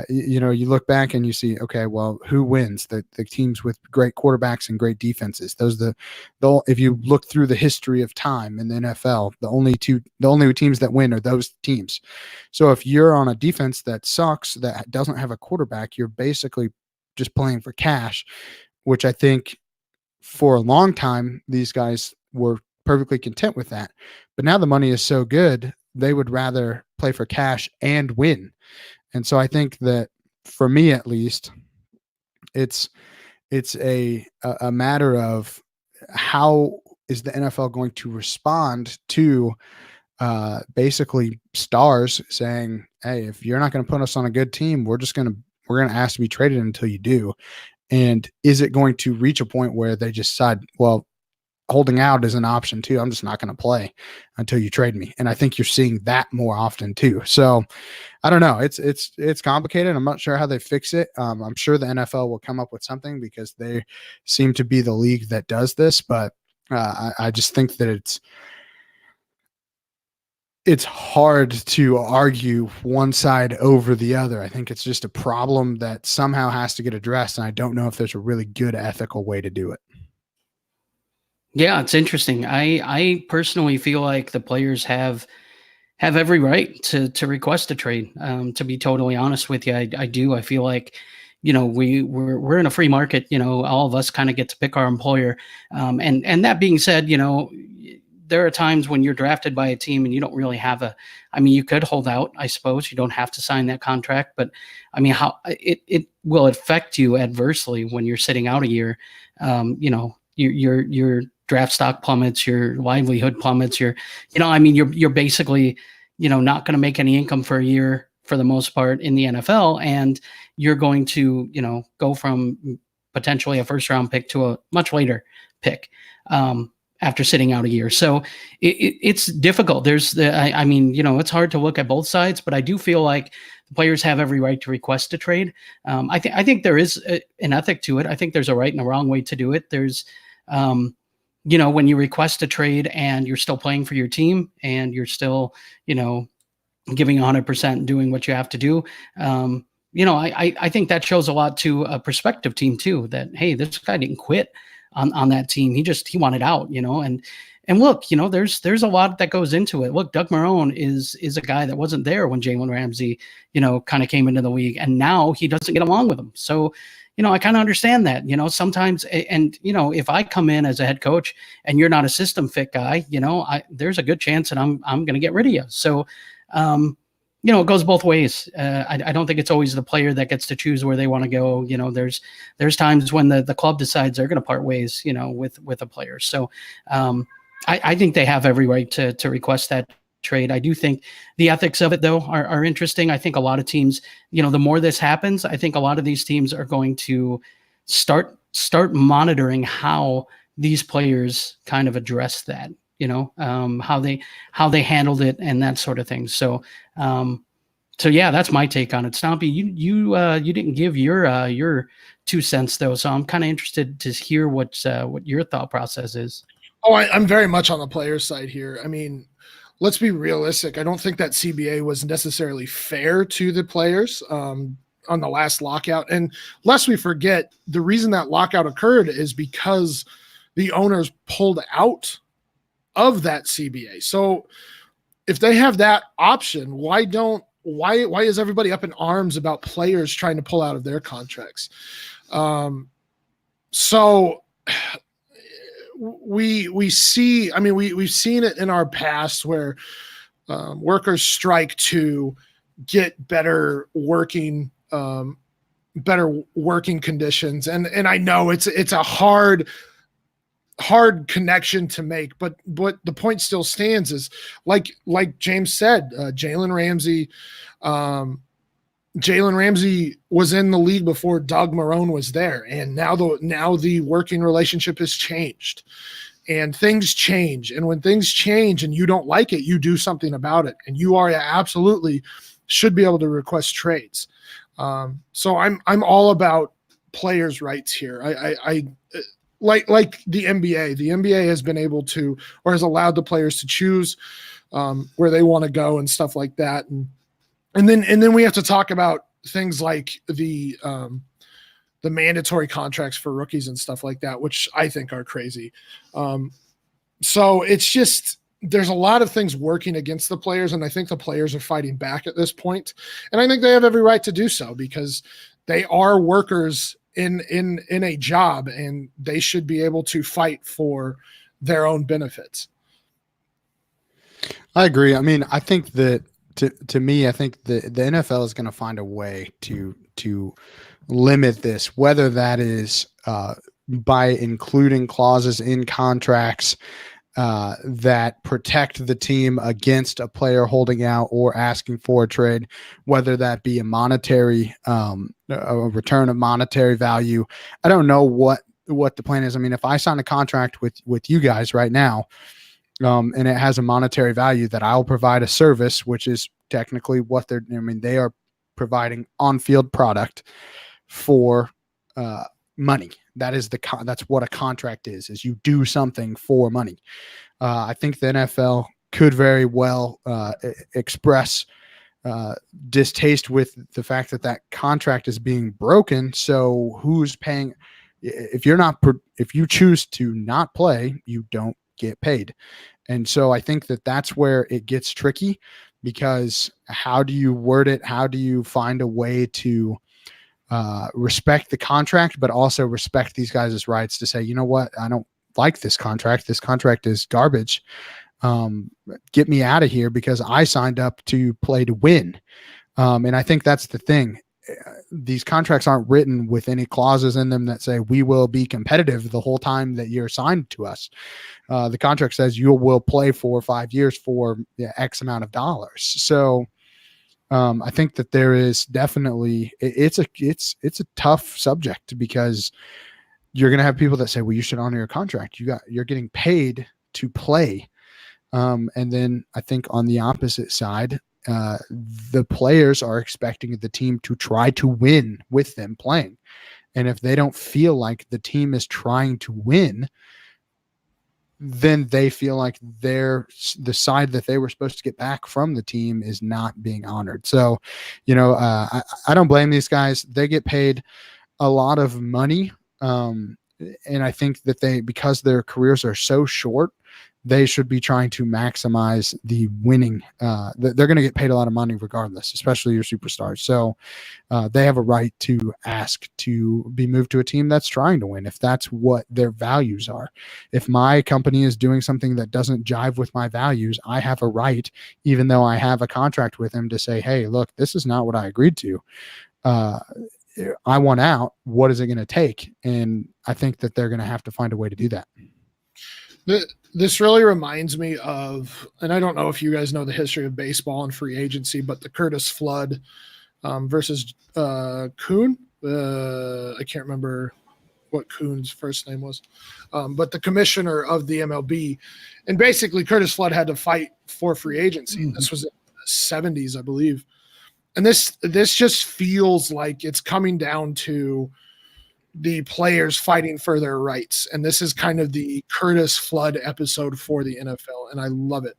[SPEAKER 3] you look back and you see, okay, well, who wins? The teams with great quarterbacks and great defenses. If you look through the history of time in the NFL, the only teams that win are those teams. So if you're on a defense that sucks, that doesn't have a quarterback, you're basically just playing for cash, which I think for a long time, these guys were perfectly content with that. But now the money is so good, they would rather play for cash and win. And so I think that, for me at least, it's a matter of how is the NFL going to respond to basically stars saying, hey, if you're not going to put us on a good team, we're going to ask to be traded until you do. And is it going to reach a point where they just decide, well, holding out is an option too. I'm just not going to play until you trade me. And I think you're seeing that more often too. So I don't know. It's complicated. I'm not sure how they fix it. I'm sure the NFL will come up with something because they seem to be the league that does this. But I just think that it's hard to argue one side over the other. I think it's just a problem that somehow has to get addressed. And I don't know if there's a really good ethical way to do it.
[SPEAKER 1] Yeah, it's interesting. I personally feel like the players have every right to request a trade. To be totally honest with you, I do. I feel like, we're in a free market. All of us kind of get to pick our employer. And that being said, there are times when you're drafted by a team and you don't really have you could hold out, I suppose. You don't have to sign that contract, but how it will affect you adversely when you're sitting out a year. Your draft stock plummets, your livelihood plummets, you're basically, not going to make any income for a year for the most part in the NFL. And you're going to, go from potentially a first round pick to a much later pick after sitting out a year. So it's difficult. It's hard to look at both sides, but I do feel like the players have every right to request a trade. I think there is an ethic to it. I think there's a right and a wrong way to do it. There's, when you request a trade and you're still playing for your team and you're still, giving 100% and doing what you have to do. I think that shows a lot to a prospective team too, that, hey, this guy didn't quit on that team. He wanted out, and look, there's a lot that goes into it. Look, Doug Marrone is a guy that wasn't there when Jalen Ramsey, kind of came into the league, and now he doesn't get along with him. So, I kind of understand that, sometimes, and, if I come in as a head coach and you're not a system fit guy, there's a good chance that I'm going to get rid of you. So, it goes both ways. I don't think it's always the player that gets to choose where they want to go. There's times when the club decides they're going to part ways, with a player. So, I think they have every right to request that trade. I do think the ethics of it, though, are interesting. I think a lot of teams, the more this happens, I think a lot of these teams are going to start monitoring how these players kind of address that, how they handled it and that sort of thing. So yeah, that's my take on it. Stompy, you didn't give your 2 cents though, so I'm kind of interested to hear what your thought process is.
[SPEAKER 2] Oh, I'm very much on the players' side here. I mean, let's be realistic. I don't think that CBA was necessarily fair to the players on the last lockout. And lest we forget, the reason that lockout occurred is because the owners pulled out of that CBA. So if they have that option, why is everybody up in arms about players trying to pull out of their contracts? So we see, I mean, we've seen it in our past where workers strike to get better working conditions. And I know it's a hard connection to make, but the point still stands is like James said, Jalen Ramsey was in the league before Doug Marrone was there. And now the working relationship has changed and things change. And when things change and you don't like it, you do something about it. And you are absolutely should be able to request trades. So I'm all about players' rights here. I like the NBA. The NBA has been able to, or has allowed the players to choose where they want to go and stuff like that. And then we have to talk about things like the mandatory contracts for rookies and stuff like that, which I think are crazy. So it's just, there's a lot of things working against the players, and I think the players are fighting back at this point. And I think they have every right to do so because they are workers in a job, and they should be able to fight for their own benefits.
[SPEAKER 3] I agree. I mean, I think that to me, I think the NFL is going to find a way to limit this, whether that is by including clauses in contracts that protect the team against a player holding out or asking for a trade, whether that be a monetary, a return of monetary value. I don't know what the plan is. I mean, if I sign a contract with you guys right now, and it has a monetary value that I'll provide a service, which is technically what they are providing on-field product for money. That's what a contract is you do something for money. I think the NFL could very well express distaste with the fact that contract is being broken. So who's paying? If you choose to not play, you don't get paid. And so I think that's where it gets tricky, because how do you word it? How do you find a way to respect the contract, but also respect these guys' rights to say, you know what, I don't like this contract. This contract is garbage. Get me out of here because I signed up to play to win. And I think that's the thing. These contracts aren't written with any clauses in them that say we will be competitive the whole time that you're signed to us. The contract says you will play for 5 years for X amount of dollars. So I think that there is definitely it's a tough subject, because you're going to have people that say, well, you should honor your contract. You're getting paid to play. And then I think on the opposite side, the players are expecting the team to try to win with them playing. And if they don't feel like the team is trying to win, then they feel like the side that they were supposed to get back from the team is not being honored. So, I don't blame these guys. They get paid a lot of money. And I think that because their careers are so short, they should be trying to maximize the winning. They're going to get paid a lot of money regardless, especially your superstars. So they have a right to ask to be moved to a team that's trying to win if that's what their values are. If my company is doing something that doesn't jive with my values, I have a right, even though I have a contract with them, to say, hey, look, this is not what I agreed to. I want out. What is it going to take? And I think that they're going to have to find a way to do that.
[SPEAKER 2] This really reminds me of, and I don't know if you guys know the history of baseball and free agency, but the Curtis Flood versus Kuhn. I can't remember what Kuhn's first name was, but the commissioner of the MLB. And basically Curtis Flood had to fight for free agency. Mm-hmm. This was in the 70s, I believe. And this just feels like it's coming down to the players fighting for their rights. And this is kind of the Curtis Flood episode for the NFL. And I love it.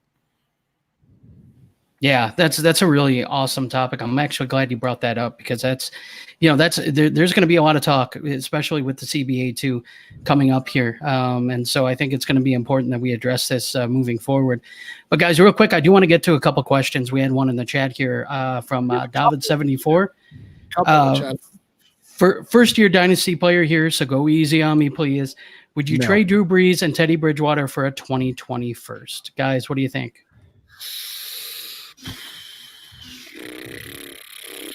[SPEAKER 1] Yeah, that's a really awesome topic. I'm actually glad you brought that up because there's going to be a lot of talk, especially with the CBA too coming up here. And so I think it's going to be important that we address this moving forward. But guys, real quick, I do want to get to a couple questions. We had one in the chat here from David74. For first-year dynasty player here, so go easy on me, please. Would you trade Drew Brees and Teddy Bridgewater for a 2020 first? Guys, what do you think?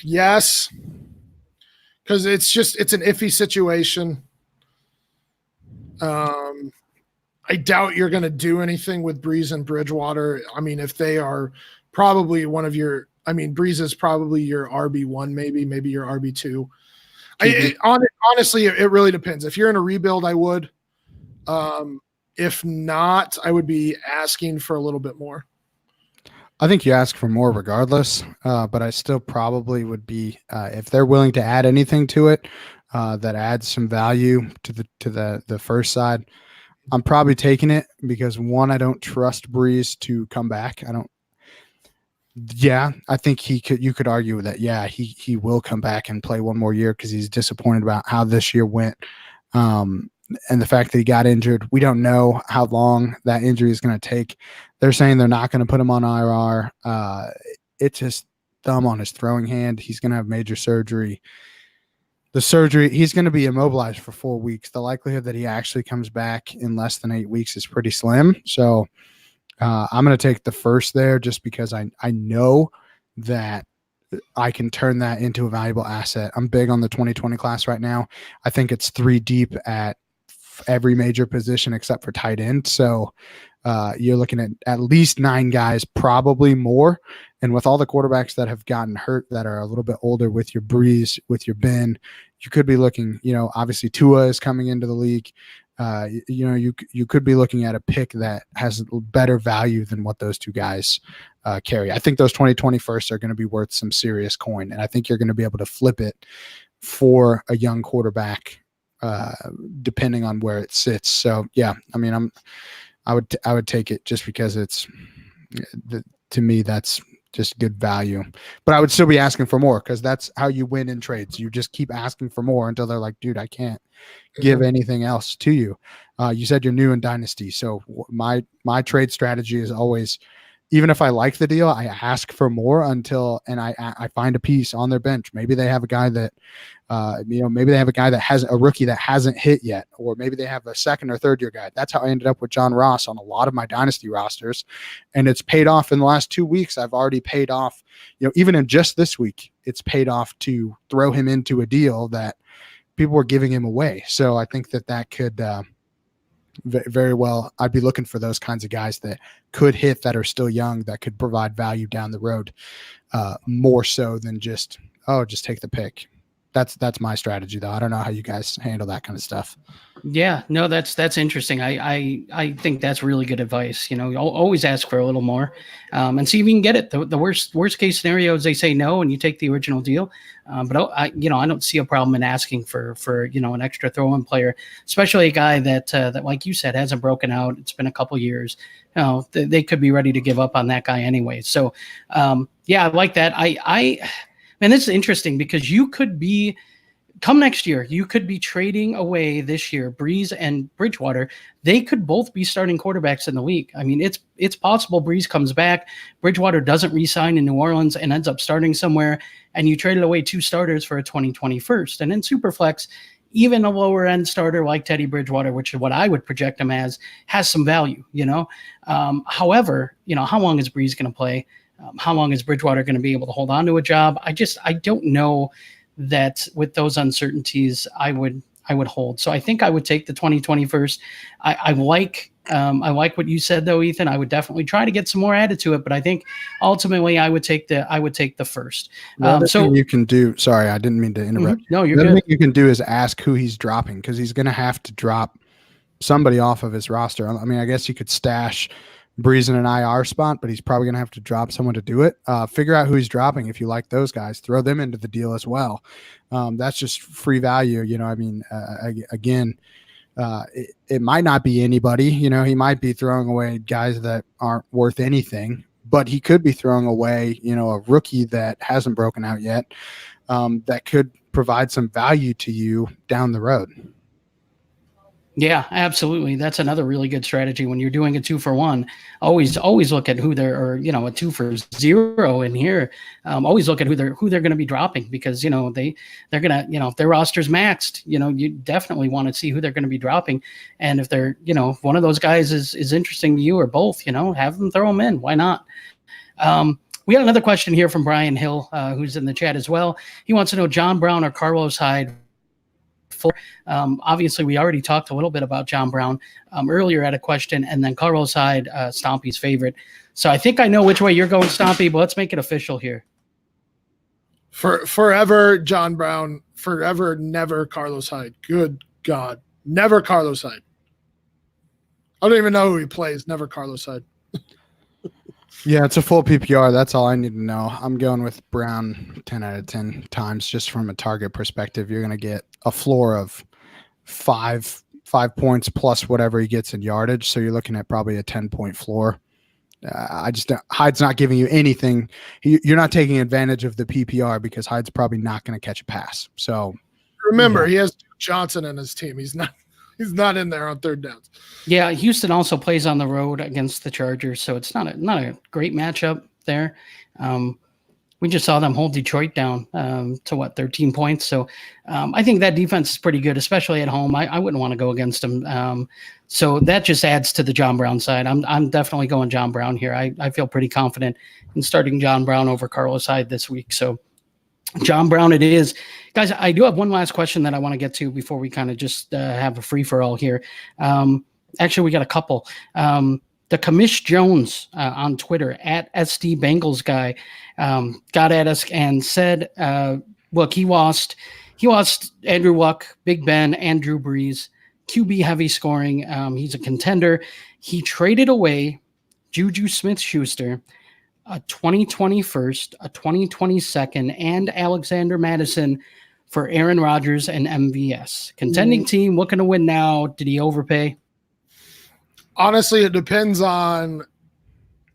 [SPEAKER 2] Yes, because it's an iffy situation. I doubt you're going to do anything with Brees and Bridgewater. I mean, if they are probably Brees is probably your RB1, maybe your RB2. Honestly, it really depends. If you're in a rebuild, I would. If not, I would be asking for a little bit more.
[SPEAKER 3] I think you ask for more regardless, but I still probably would be if they're willing to add anything to it that adds some value to the first side. I'm probably taking it because one, I don't trust Brees to come back. I think you could argue that he will come back and play one more year because he's disappointed about how this year went. And the fact that he got injured, we don't know how long that injury is going to take. They're saying they're not going to put him on IR. It's his thumb on his throwing hand. He's going to have major surgery. He's going to be immobilized for 4 weeks. The likelihood that he actually comes back in less than 8 weeks is pretty slim. So I'm going to take the first there just because I know that I can turn that into a valuable asset. I'm big on the 2020 class right now. I think it's 3 deep at every major position except for tight end. So you're looking at least 9 guys, probably more. And with all the quarterbacks that have gotten hurt that are a little bit older, with your Brees, with your Ben, you could be looking, obviously Tua is coming into the league. You could be looking at a pick that has better value than what those 2 guys carry. I think those 2020 firsts are going to be worth some serious coin. And I think you're going to be able to flip it for a young quarterback depending on where it sits. So yeah, I mean, I would take it just because to me, that's just good value, but I would still be asking for more because that's how you win in trades. You just keep asking for more until they're like, dude, I can't give anything else to you. You said you're new in Dynasty. So my trade strategy is always, even if I like the deal, I ask for more and I find a piece on their bench. Maybe they have a guy that, maybe they have a guy that has a rookie that hasn't hit yet, or maybe they have a 2nd or 3rd year guy. That's how I ended up with John Ross on a lot of my Dynasty rosters. And it's paid off in the last 2 weeks. I've already paid off, even in just this week, it's paid off to throw him into a deal that people were giving him away. So I think that could, very well, I'd be looking for those kinds of guys that could hit, that are still young, that could provide value down the road, more so than just take the pick. That's my strategy, though. I don't know how you guys handle that kind of stuff.
[SPEAKER 1] Yeah, no, that's interesting. I think that's really good advice. Always ask for a little more, and see if you can get it. The worst case scenario is they say no and you take the original deal. But I don't see a problem in asking for an extra throw-in player, especially a guy that like you said hasn't broken out. It's been a couple years. They could be ready to give up on that guy anyway. So I like that. Man, this is interesting because you could be come next year, you could be trading away this year, Breeze and Bridgewater. They could both be starting quarterbacks in the league. I mean, it's possible Breeze comes back, Bridgewater doesn't re-sign in New Orleans and ends up starting somewhere, and you traded away 2 starters for a 2021st. And in Superflex, even a lower end starter like Teddy Bridgewater, which is what I would project him as, has some value, However, how long is Breeze going to play? How long is Bridgewater going to be able to hold on to a job? I don't know that with those uncertainties, I would hold. So I think I would take the 2021st. I like what you said though, Ethan. I would definitely try to get some more added to it, but I think ultimately I would take the first.
[SPEAKER 3] So you can do. Sorry, I didn't mean to interrupt.
[SPEAKER 1] No, you're
[SPEAKER 3] good.
[SPEAKER 1] The
[SPEAKER 3] thing you can do is ask who he's dropping, because he's going to have to drop somebody off of his roster. I mean, I guess you could stash Breeze in an IR spot, but he's probably going to have to drop someone to do it. Figure out who he's dropping. If you like those guys, throw them into the deal as well. That's just free value. Again, it might not be anybody. He might be throwing away guys that aren't worth anything, but he could be throwing away, a rookie that hasn't broken out yet, that could provide some value to you down the road.
[SPEAKER 1] Yeah, absolutely. That's another really good strategy when you're doing a 2-for-1. Always look at who they're, or a 2-for-0 in here. Always look at who they're going to be dropping, because they're going to, if their roster's maxed, you definitely want to see who they're going to be dropping. And if they're, if one of those guys is interesting to you, or both, have them throw them in. Why not? We got another question here from Brian Hill, who's in the chat as well. He wants to know John Brown or Carlos Hyde. Obviously, we already talked a little bit about John Brown earlier at a question, and then Carlos Hyde, Stompy's favorite. So I think I know which way you're going, Stompy, but let's make it official here.
[SPEAKER 2] Forever John Brown, forever never Carlos Hyde. Good God, never Carlos Hyde. I don't even know who he plays. Never Carlos Hyde.
[SPEAKER 3] Yeah, it's a full PPR. That's all I need to know. I'm going with Brown 10 out of 10 times. Just from a target perspective, you're going to get a floor of five points plus whatever he gets in yardage. So you're looking at probably a 10-point floor. Hyde's not giving you anything. You're not taking advantage of the PPR, because Hyde's probably not going to catch a pass. So
[SPEAKER 2] remember, he has Johnson in his team. He's not in there on third downs.
[SPEAKER 1] Yeah, Houston also plays on the road against the Chargers, so it's not a great matchup there. We just saw them hold Detroit down to 13 points. So I think that defense is pretty good, especially at home. I wouldn't want to go against them. So that just adds to the John Brown side. I'm definitely going John Brown here. I feel pretty confident in starting John Brown over Carlos Hyde this week. So John Brown it is. Guys, I do have one last question that I want to get to before we kind of just have a free-for-all here. Actually, we got a couple. The Commish Jones on Twitter at SD Bengals guy got at us and said, look, he lost Andrew Luck, Big Ben, and Drew Brees, QB heavy scoring. He's a contender. He traded away Juju Smith-Schuster, a 2021st, a 2022nd, and Alexander Madison for Aaron Rodgers and MVS. Contending team, looking to win now. Did he overpay?
[SPEAKER 2] Honestly, it depends on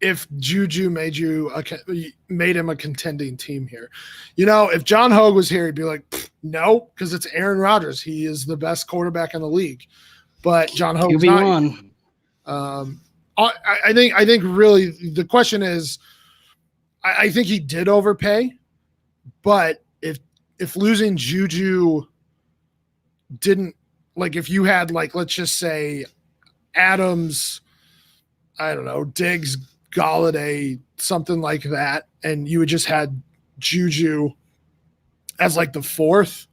[SPEAKER 2] if Juju made him a contending team here. If John Hogue was here, he'd be like, no, because it's Aaron Rodgers. He is the best quarterback in the league. But John Hogue's not. I think really the question is, I think he did overpay, but if losing Juju didn't, like, if you had, like, let's just say Adams, I don't know, Diggs, Golladay, something like that, and you had just had Juju as like the fourth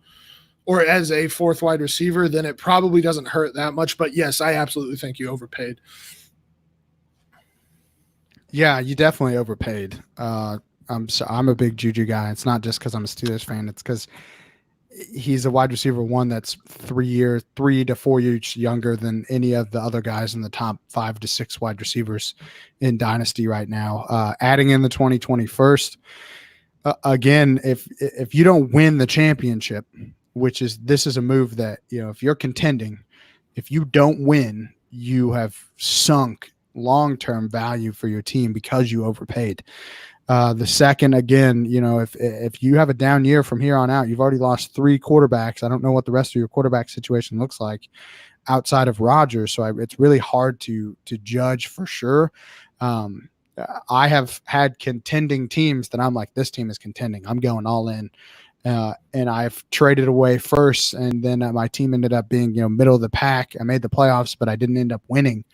[SPEAKER 2] or as a fourth wide receiver, then it probably doesn't hurt that much. But yes, I absolutely think you overpaid.
[SPEAKER 3] Yeah, you definitely overpaid. I'm a big Juju guy. It's not just because I'm a Steelers fan. It's because he's a wide receiver one that's 3 to 4 years younger than any of the other guys in the top 5 to 6 wide receivers in Dynasty right now. Adding in the 2021st, again, if you don't win the championship, this is a move that, if you're contending, if you don't win, you have sunk long-term value for your team because you overpaid. The second, again, if you have a down year from here on out, you've already lost 3 quarterbacks. I don't know what the rest of your quarterback situation looks like outside of Rodgers, so it's really hard to judge for sure. I have had contending teams that I'm like, this team is contending. I'm going all in. And I've traded away first, and then my team ended up being, middle of the pack. I made the playoffs, but I didn't end up winning.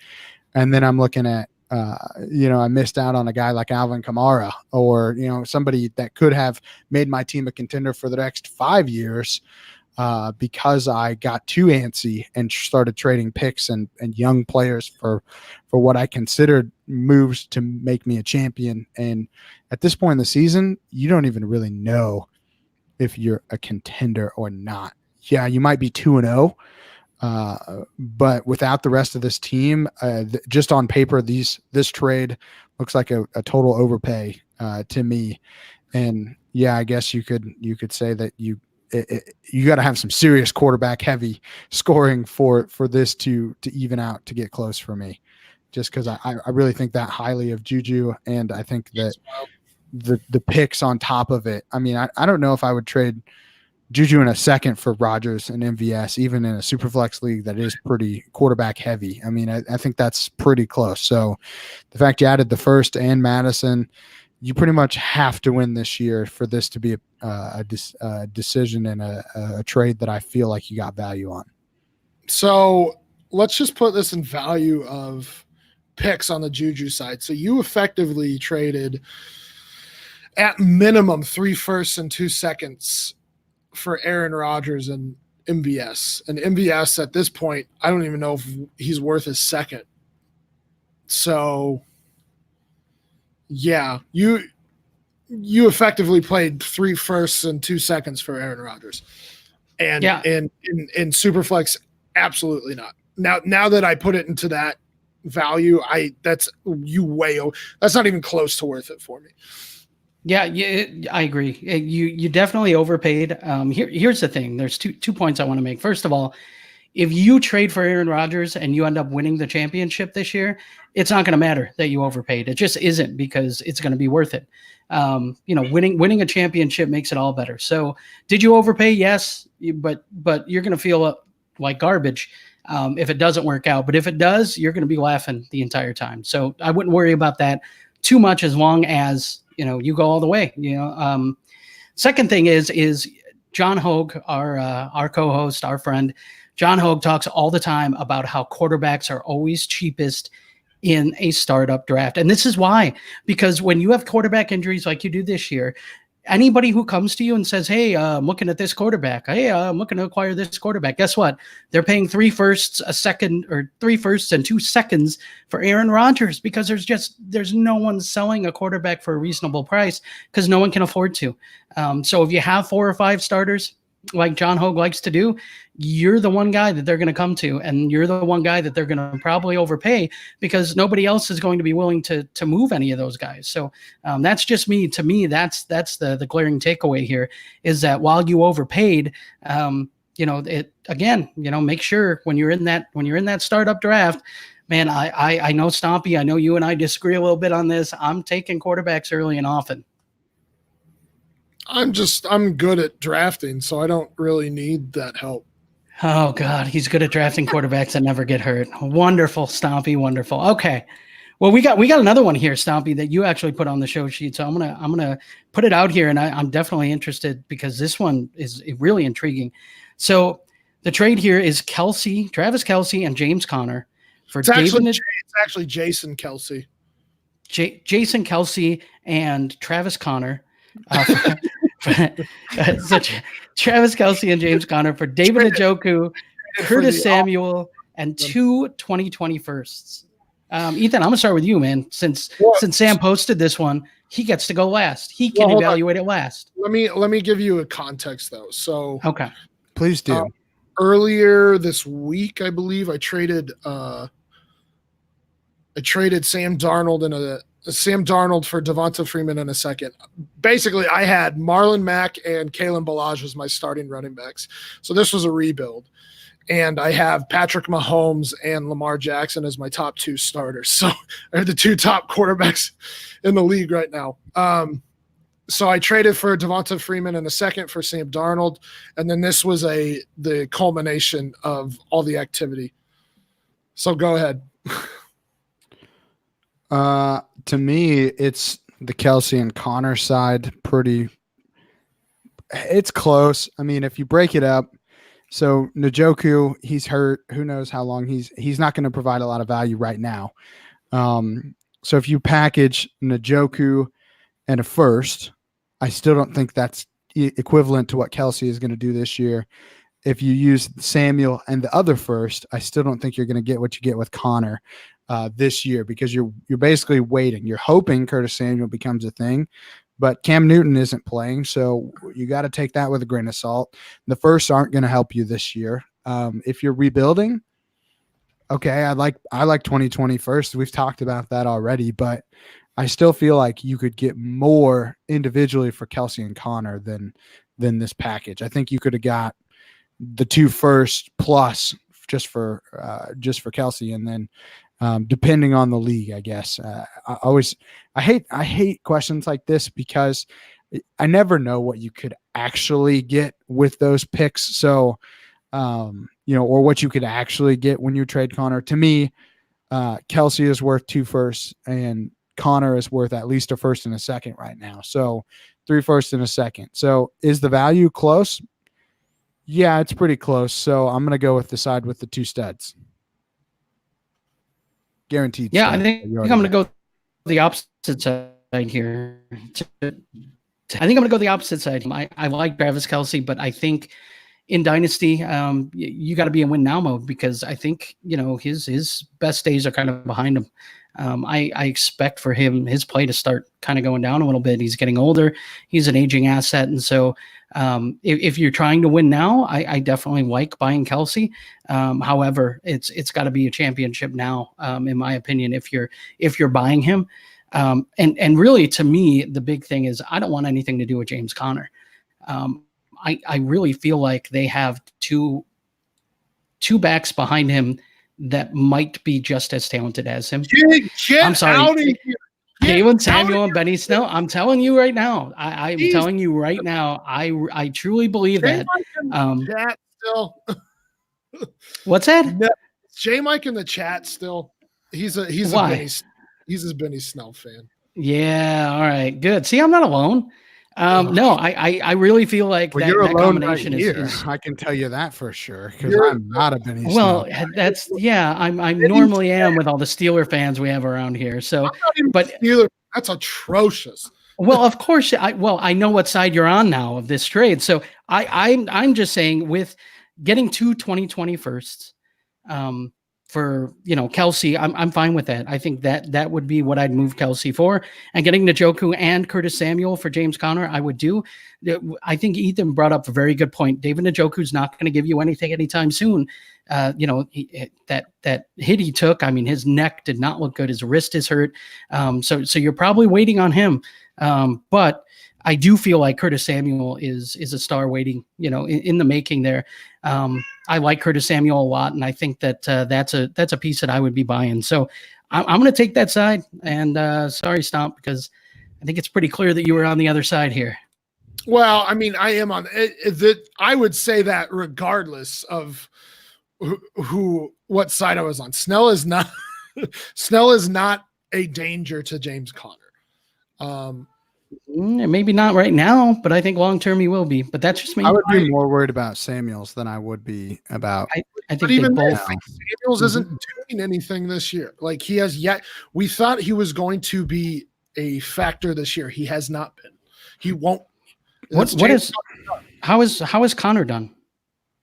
[SPEAKER 3] And then I'm looking at, I missed out on a guy like Alvin Kamara, or, somebody that could have made my team a contender for the next 5 years because I got too antsy and started trading picks and young players for what I considered moves to make me a champion. And at this point in the season, you don't even really know if you're a contender or not. Yeah, you might be 2-0, but without the rest of this team, just on paper, this trade looks like a total overpay to me. And yeah, I guess you could say that you got to have some serious quarterback heavy scoring for this to even out, to get close for me, just because I really think that highly of Juju, and I think that the picks on top of it. I mean, I don't know if I would trade Juju in a second for Rodgers and MVS, even in a super flex league that is pretty quarterback heavy. I mean, I think that's pretty close. So the fact you added the first and Madison, you pretty much have to win this year for this to be a decision and a trade that I feel like you got value on.
[SPEAKER 2] So let's just put this in value of picks on the Juju side. So you effectively traded at minimum 3 firsts and 2 seconds for Aaron Rodgers and MVS. And MVS at this point, I don't even know if he's worth a second. So yeah, you effectively played 3 firsts and 2 seconds for Aaron Rodgers. And in Superflex, absolutely not. Now that I put it into that value, that's not even close to worth it for me.
[SPEAKER 1] Yeah, I agree. You definitely overpaid. Here's the thing. There's two points I want to make. First of all, if you trade for Aaron Rodgers and you end up winning the championship this year, it's not going to matter that you overpaid. It just isn't, because it's going to be worth it. Winning a championship makes it all better. So did you overpay? Yes, but you're going to feel like garbage if it doesn't work out. But if it does, you're going to be laughing the entire time. So I wouldn't worry about that too much, as long as you go all the way. Second thing is John Hogue, our co-host, our friend. John Hogue talks all the time about how quarterbacks are always cheapest in a startup draft. And this is why, because when you have quarterback injuries like you do this year, anybody who comes to you and says, hey, I'm looking at this quarterback. Hey, I'm looking to acquire this quarterback. Guess what? They're paying 3 firsts, a second, or 3 firsts and 2 seconds for Aaron Rodgers, because there's no one selling a quarterback for a reasonable price, because no one can afford to. So if you have 4 or 5 starters, like John Hogue likes to do, you're the one guy that they're going to come to, and you're the one guy that they're going to probably overpay, because nobody else is going to be willing to move any of those guys. So that's just me. To me, that's the glaring takeaway here, is that while you overpaid, make sure when you're in that startup draft, man, I know Stompy, I know you and I disagree a little bit on this. I'm taking quarterbacks early and often.
[SPEAKER 2] I'm good at drafting, so I don't really need that help.
[SPEAKER 1] Oh God, he's good at drafting quarterbacks that never get hurt. Wonderful, Stompy, wonderful. Okay. Well, we got another one here, Stompy, that you actually put on the show sheet. So I'm gonna put it out here, and I'm definitely interested, because this one is really intriguing. So the trade here is Travis Kelce and James Conner for
[SPEAKER 2] It's actually Jason Kelce.
[SPEAKER 1] Jason Kelce and Travis Conner. So Travis Kelce and James Conner for David Njoku, Curtis Samuel, and 2 2020 firsts. Ethan, I'm gonna start with you, man. Since Sam posted this one, he gets to go last. He can evaluate it last.
[SPEAKER 2] Let me give you a context though. So
[SPEAKER 1] okay,
[SPEAKER 3] please do.
[SPEAKER 2] Earlier this week, I believe I traded Sam Darnold for Devonta Freeman in a second. Basically, I had Marlon Mack and Kalen Ballage as my starting running backs. So this was a rebuild. and I have Patrick Mahomes and Lamar Jackson as my top 2 starters. So they're the 2 top quarterbacks in the league right now. So I traded for Devonta Freeman in a second for Sam Darnold, and then this was the culmination of all the activity. So go ahead.
[SPEAKER 3] To me, it's the Kelsey and Connor side. It's close. I mean, if you break it up, so Njoku, he's hurt. Who knows how long he's not going to provide a lot of value right now. So if you package Njoku and a first, I still don't think that's equivalent to what Kelsey is going to do this year. If you use Samuel and the other first, I still don't think you're going to get what you get with Connor this year, because you're basically waiting. You're hoping Curtis Samuel becomes a thing, but Cam Newton isn't playing, so you got to take that with a grain of salt. The firsts aren't going to help you this year. If you're rebuilding, okay, I like 2020 first. We've talked about that already, but I still feel like you could get more individually for Kelsey and Connor than this package. I think you could have got the 2 first plus just for Kelsey, and then depending on the league, I guess. I hate questions like this because I never know what you could actually get with those picks. So, or what you could actually get when you trade Connor. To me, Kelsey is worth 2 firsts, and Connor is worth at least a first and a second right now. So 3 firsts and a second. So is the value close? Yeah, it's pretty close. So I'm going to go with the side with the 2 studs. Guaranteed.
[SPEAKER 1] Yeah,
[SPEAKER 3] stud.
[SPEAKER 1] I think I'm going to go the opposite side here. I think I'm going to go the opposite side. I like Travis Kelsey, but I think in Dynasty, you got to be in win now mode, because I think, his best days are kind of behind him. I expect for his play to start kind of going down a little bit. He's getting older. He's an aging asset. And so if you're trying to win now, I definitely like buying Kelsey. However, it's got to be a championship now, in my opinion, if you're buying him. And really, to me, the big thing is I don't want anything to do with James Conner. I really feel like they have two backs behind him that might be just as talented as him. I'm sorry. Jaylen Samuel and Benny Snell. I'm telling you right now. I'm telling you right now. I truly believe that.
[SPEAKER 2] Chat still.
[SPEAKER 1] What's that?
[SPEAKER 2] No, J Mike in the chat still. He's a Benny Snell fan.
[SPEAKER 1] Yeah. All right. Good. See, I'm not alone. No, I really feel like
[SPEAKER 3] well,
[SPEAKER 1] that,
[SPEAKER 3] you're
[SPEAKER 1] that
[SPEAKER 3] alone
[SPEAKER 1] combination
[SPEAKER 3] right
[SPEAKER 1] is.
[SPEAKER 3] I can tell you that for sure, because I'm not a Benny.
[SPEAKER 1] Well, that's I'm normally am with all the Steeler fans we have around here. So, but
[SPEAKER 2] Steeler, that's atrocious.
[SPEAKER 1] Well, of course, I know what side you're on now of this trade. So I'm just saying, with getting 2 2020 firsts, for Kelsey, I'm fine with that. I think that would be what I'd move Kelsey for, and getting Njoku and Curtis Samuel for James Conner, I would do. I think Ethan brought up a very good point. David Njoku's not going to give you anything anytime soon. That hit he took, I mean, his neck did not look good. His wrist is hurt. So you're probably waiting on him. But I do feel like Curtis Samuel is a star waiting, in the making there. I like Curtis Samuel a lot, and I think that that's a piece that I would be buying. So I'm going to take that side. And sorry, Stomp, because I think it's pretty clear that you were on the other side here.
[SPEAKER 2] Well, I mean, I am on it. I would say that regardless of what side I was on. Snell is not a danger to James Conner.
[SPEAKER 1] Maybe not right now, but I think long term he will be. But that's just me.
[SPEAKER 3] I would be more worried about Samuels than I would be about.
[SPEAKER 1] I think even both.
[SPEAKER 2] Samuels isn't doing anything this year. Like, he has yet. We thought he was going to be a factor this year. He has not been. He won't.
[SPEAKER 1] How is Connor done?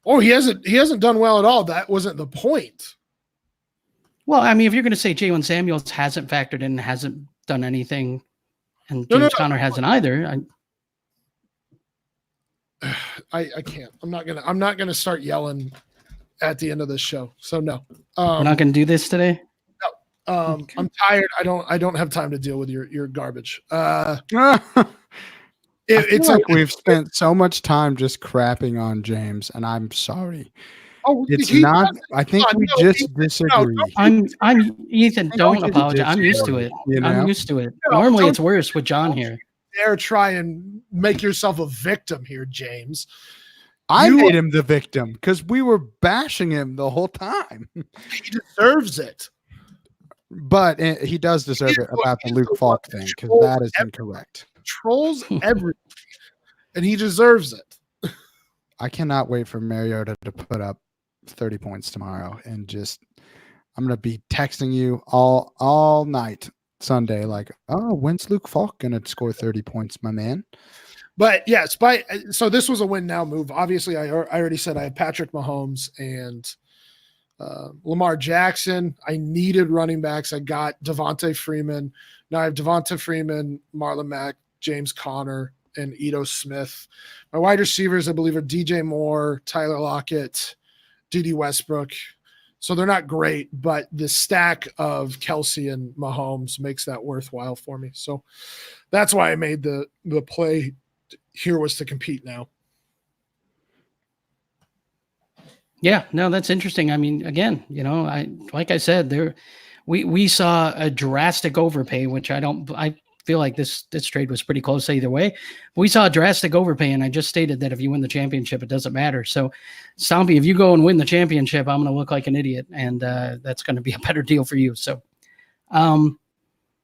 [SPEAKER 2] Oh, he hasn't done well at all. That wasn't the point.
[SPEAKER 1] Well, I mean, if you're going to say Jaylen Samuels hasn't factored in, hasn't done anything, and James Conner hasn't either,
[SPEAKER 2] I can't. I'm not gonna start yelling at the end of this show. So no.
[SPEAKER 1] We're not going to do this today.
[SPEAKER 2] No. Okay. I'm tired. I don't have time to deal with your garbage.
[SPEAKER 3] It's like we've spent so much time just crapping on James, and I'm sorry.
[SPEAKER 2] Oh,
[SPEAKER 3] It's
[SPEAKER 2] he-
[SPEAKER 3] not. I think we
[SPEAKER 2] no,
[SPEAKER 3] just
[SPEAKER 2] he-
[SPEAKER 3] disagree.
[SPEAKER 1] I'm Ethan. Don't
[SPEAKER 3] you
[SPEAKER 1] apologize. I'm used to
[SPEAKER 3] disagree,
[SPEAKER 1] it.
[SPEAKER 3] you know?
[SPEAKER 1] I'm used to it.
[SPEAKER 2] No,
[SPEAKER 1] Normally,
[SPEAKER 2] don't-
[SPEAKER 1] it's worse with John here.
[SPEAKER 2] Dare try and make yourself a victim here, James.
[SPEAKER 3] I
[SPEAKER 2] You-
[SPEAKER 3] made him the victim because we were bashing him the whole time.
[SPEAKER 2] He deserves it.
[SPEAKER 3] But he does deserve it about the Luke Falk thing because that is incorrect.
[SPEAKER 2] Trolls everything, and he deserves it.
[SPEAKER 3] I cannot wait for Mariota to put up 30 points tomorrow and just I'm gonna be texting you all night Sunday like, oh, when's Luke Falk gonna score 30 points, my man?
[SPEAKER 2] But yes, so this was a win now move. Obviously, I already said I have Patrick Mahomes and Lamar Jackson. I needed running backs. I got Devontae Freeman. Now I have Devontae Freeman, Marlon Mack, James Conner, and Ito Smith. My wide receivers, I believe, are DJ Moore, Tyler Lockett, D.D. Westbrook. So they're not great, but the stack of Kelsey and Mahomes makes that worthwhile for me. So that's why I made the play here was to compete now.
[SPEAKER 1] Yeah, no, that's interesting. I mean, again, like I said, we saw a drastic overpay, which I feel like this trade was pretty close either way. We saw a drastic overpay, and I just stated that if you win the championship, it doesn't matter. So, Stompy, if you go and win the championship, I'm going to look like an idiot, and that's going to be a better deal for you. So,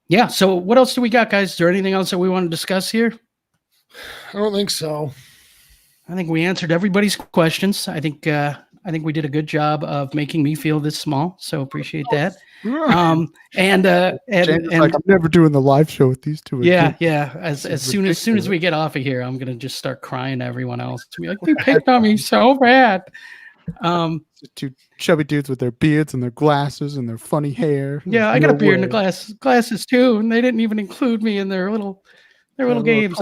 [SPEAKER 1] yeah. So, what else do we got, guys? Is there anything else that we want to discuss here?
[SPEAKER 2] I don't think so.
[SPEAKER 1] I think we answered everybody's questions. I think we did a good job of making me feel this small. So appreciate that. And
[SPEAKER 3] like, I'm never doing the live show with these two.
[SPEAKER 1] Yeah. As soon as we get off of here, I'm gonna just start crying to everyone else to be like, they picked on me so bad.
[SPEAKER 3] Two chubby dudes with their beards and their glasses and their funny hair.
[SPEAKER 1] Yeah, I got a beard and glasses too, and they didn't even include me in their little games.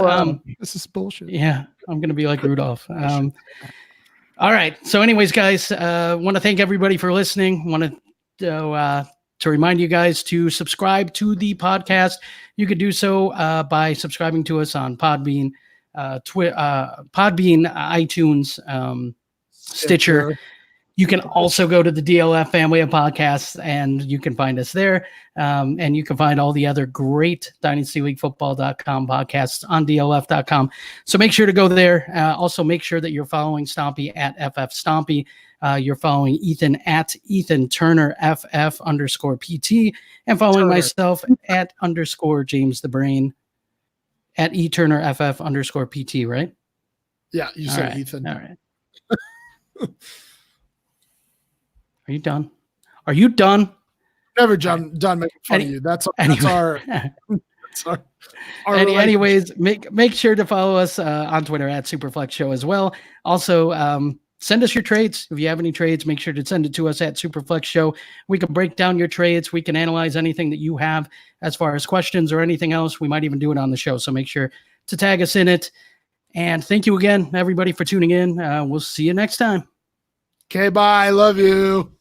[SPEAKER 3] This is bullshit.
[SPEAKER 1] Yeah, I'm gonna be like Rudolph. All right. So, anyways, guys, want to thank everybody for listening. Want to remind you guys to subscribe to the podcast. You could do so by subscribing to us on Podbean, iTunes, Stitcher. You can also go to the DLF family of podcasts, and you can find us there. And you can find all the other great DynastyLeagueFootball.com podcasts on DLF.com. So make sure to go there. Also, make sure that you're following Stompy at FF Stompy. You're following Ethan at Ethan Turner FF _PT, and following myself at _ James the Brain at E Turner FF _ PT, right?
[SPEAKER 2] Yeah, you said Ethan.
[SPEAKER 1] All right. Are you done? Are you done?
[SPEAKER 2] Never done making fun of you. That's our
[SPEAKER 1] anyways, make sure to follow us on Twitter at Superflex Show as well. Also, send us your trades. If you have any trades, make sure to send it to us at Superflex Show. We can break down your trades. We can analyze anything that you have as far as questions or anything else. We might even do it on the show. So make sure to tag us in it. And thank you again, everybody, for tuning in. We'll see you next time.
[SPEAKER 2] Okay, bye. Love you.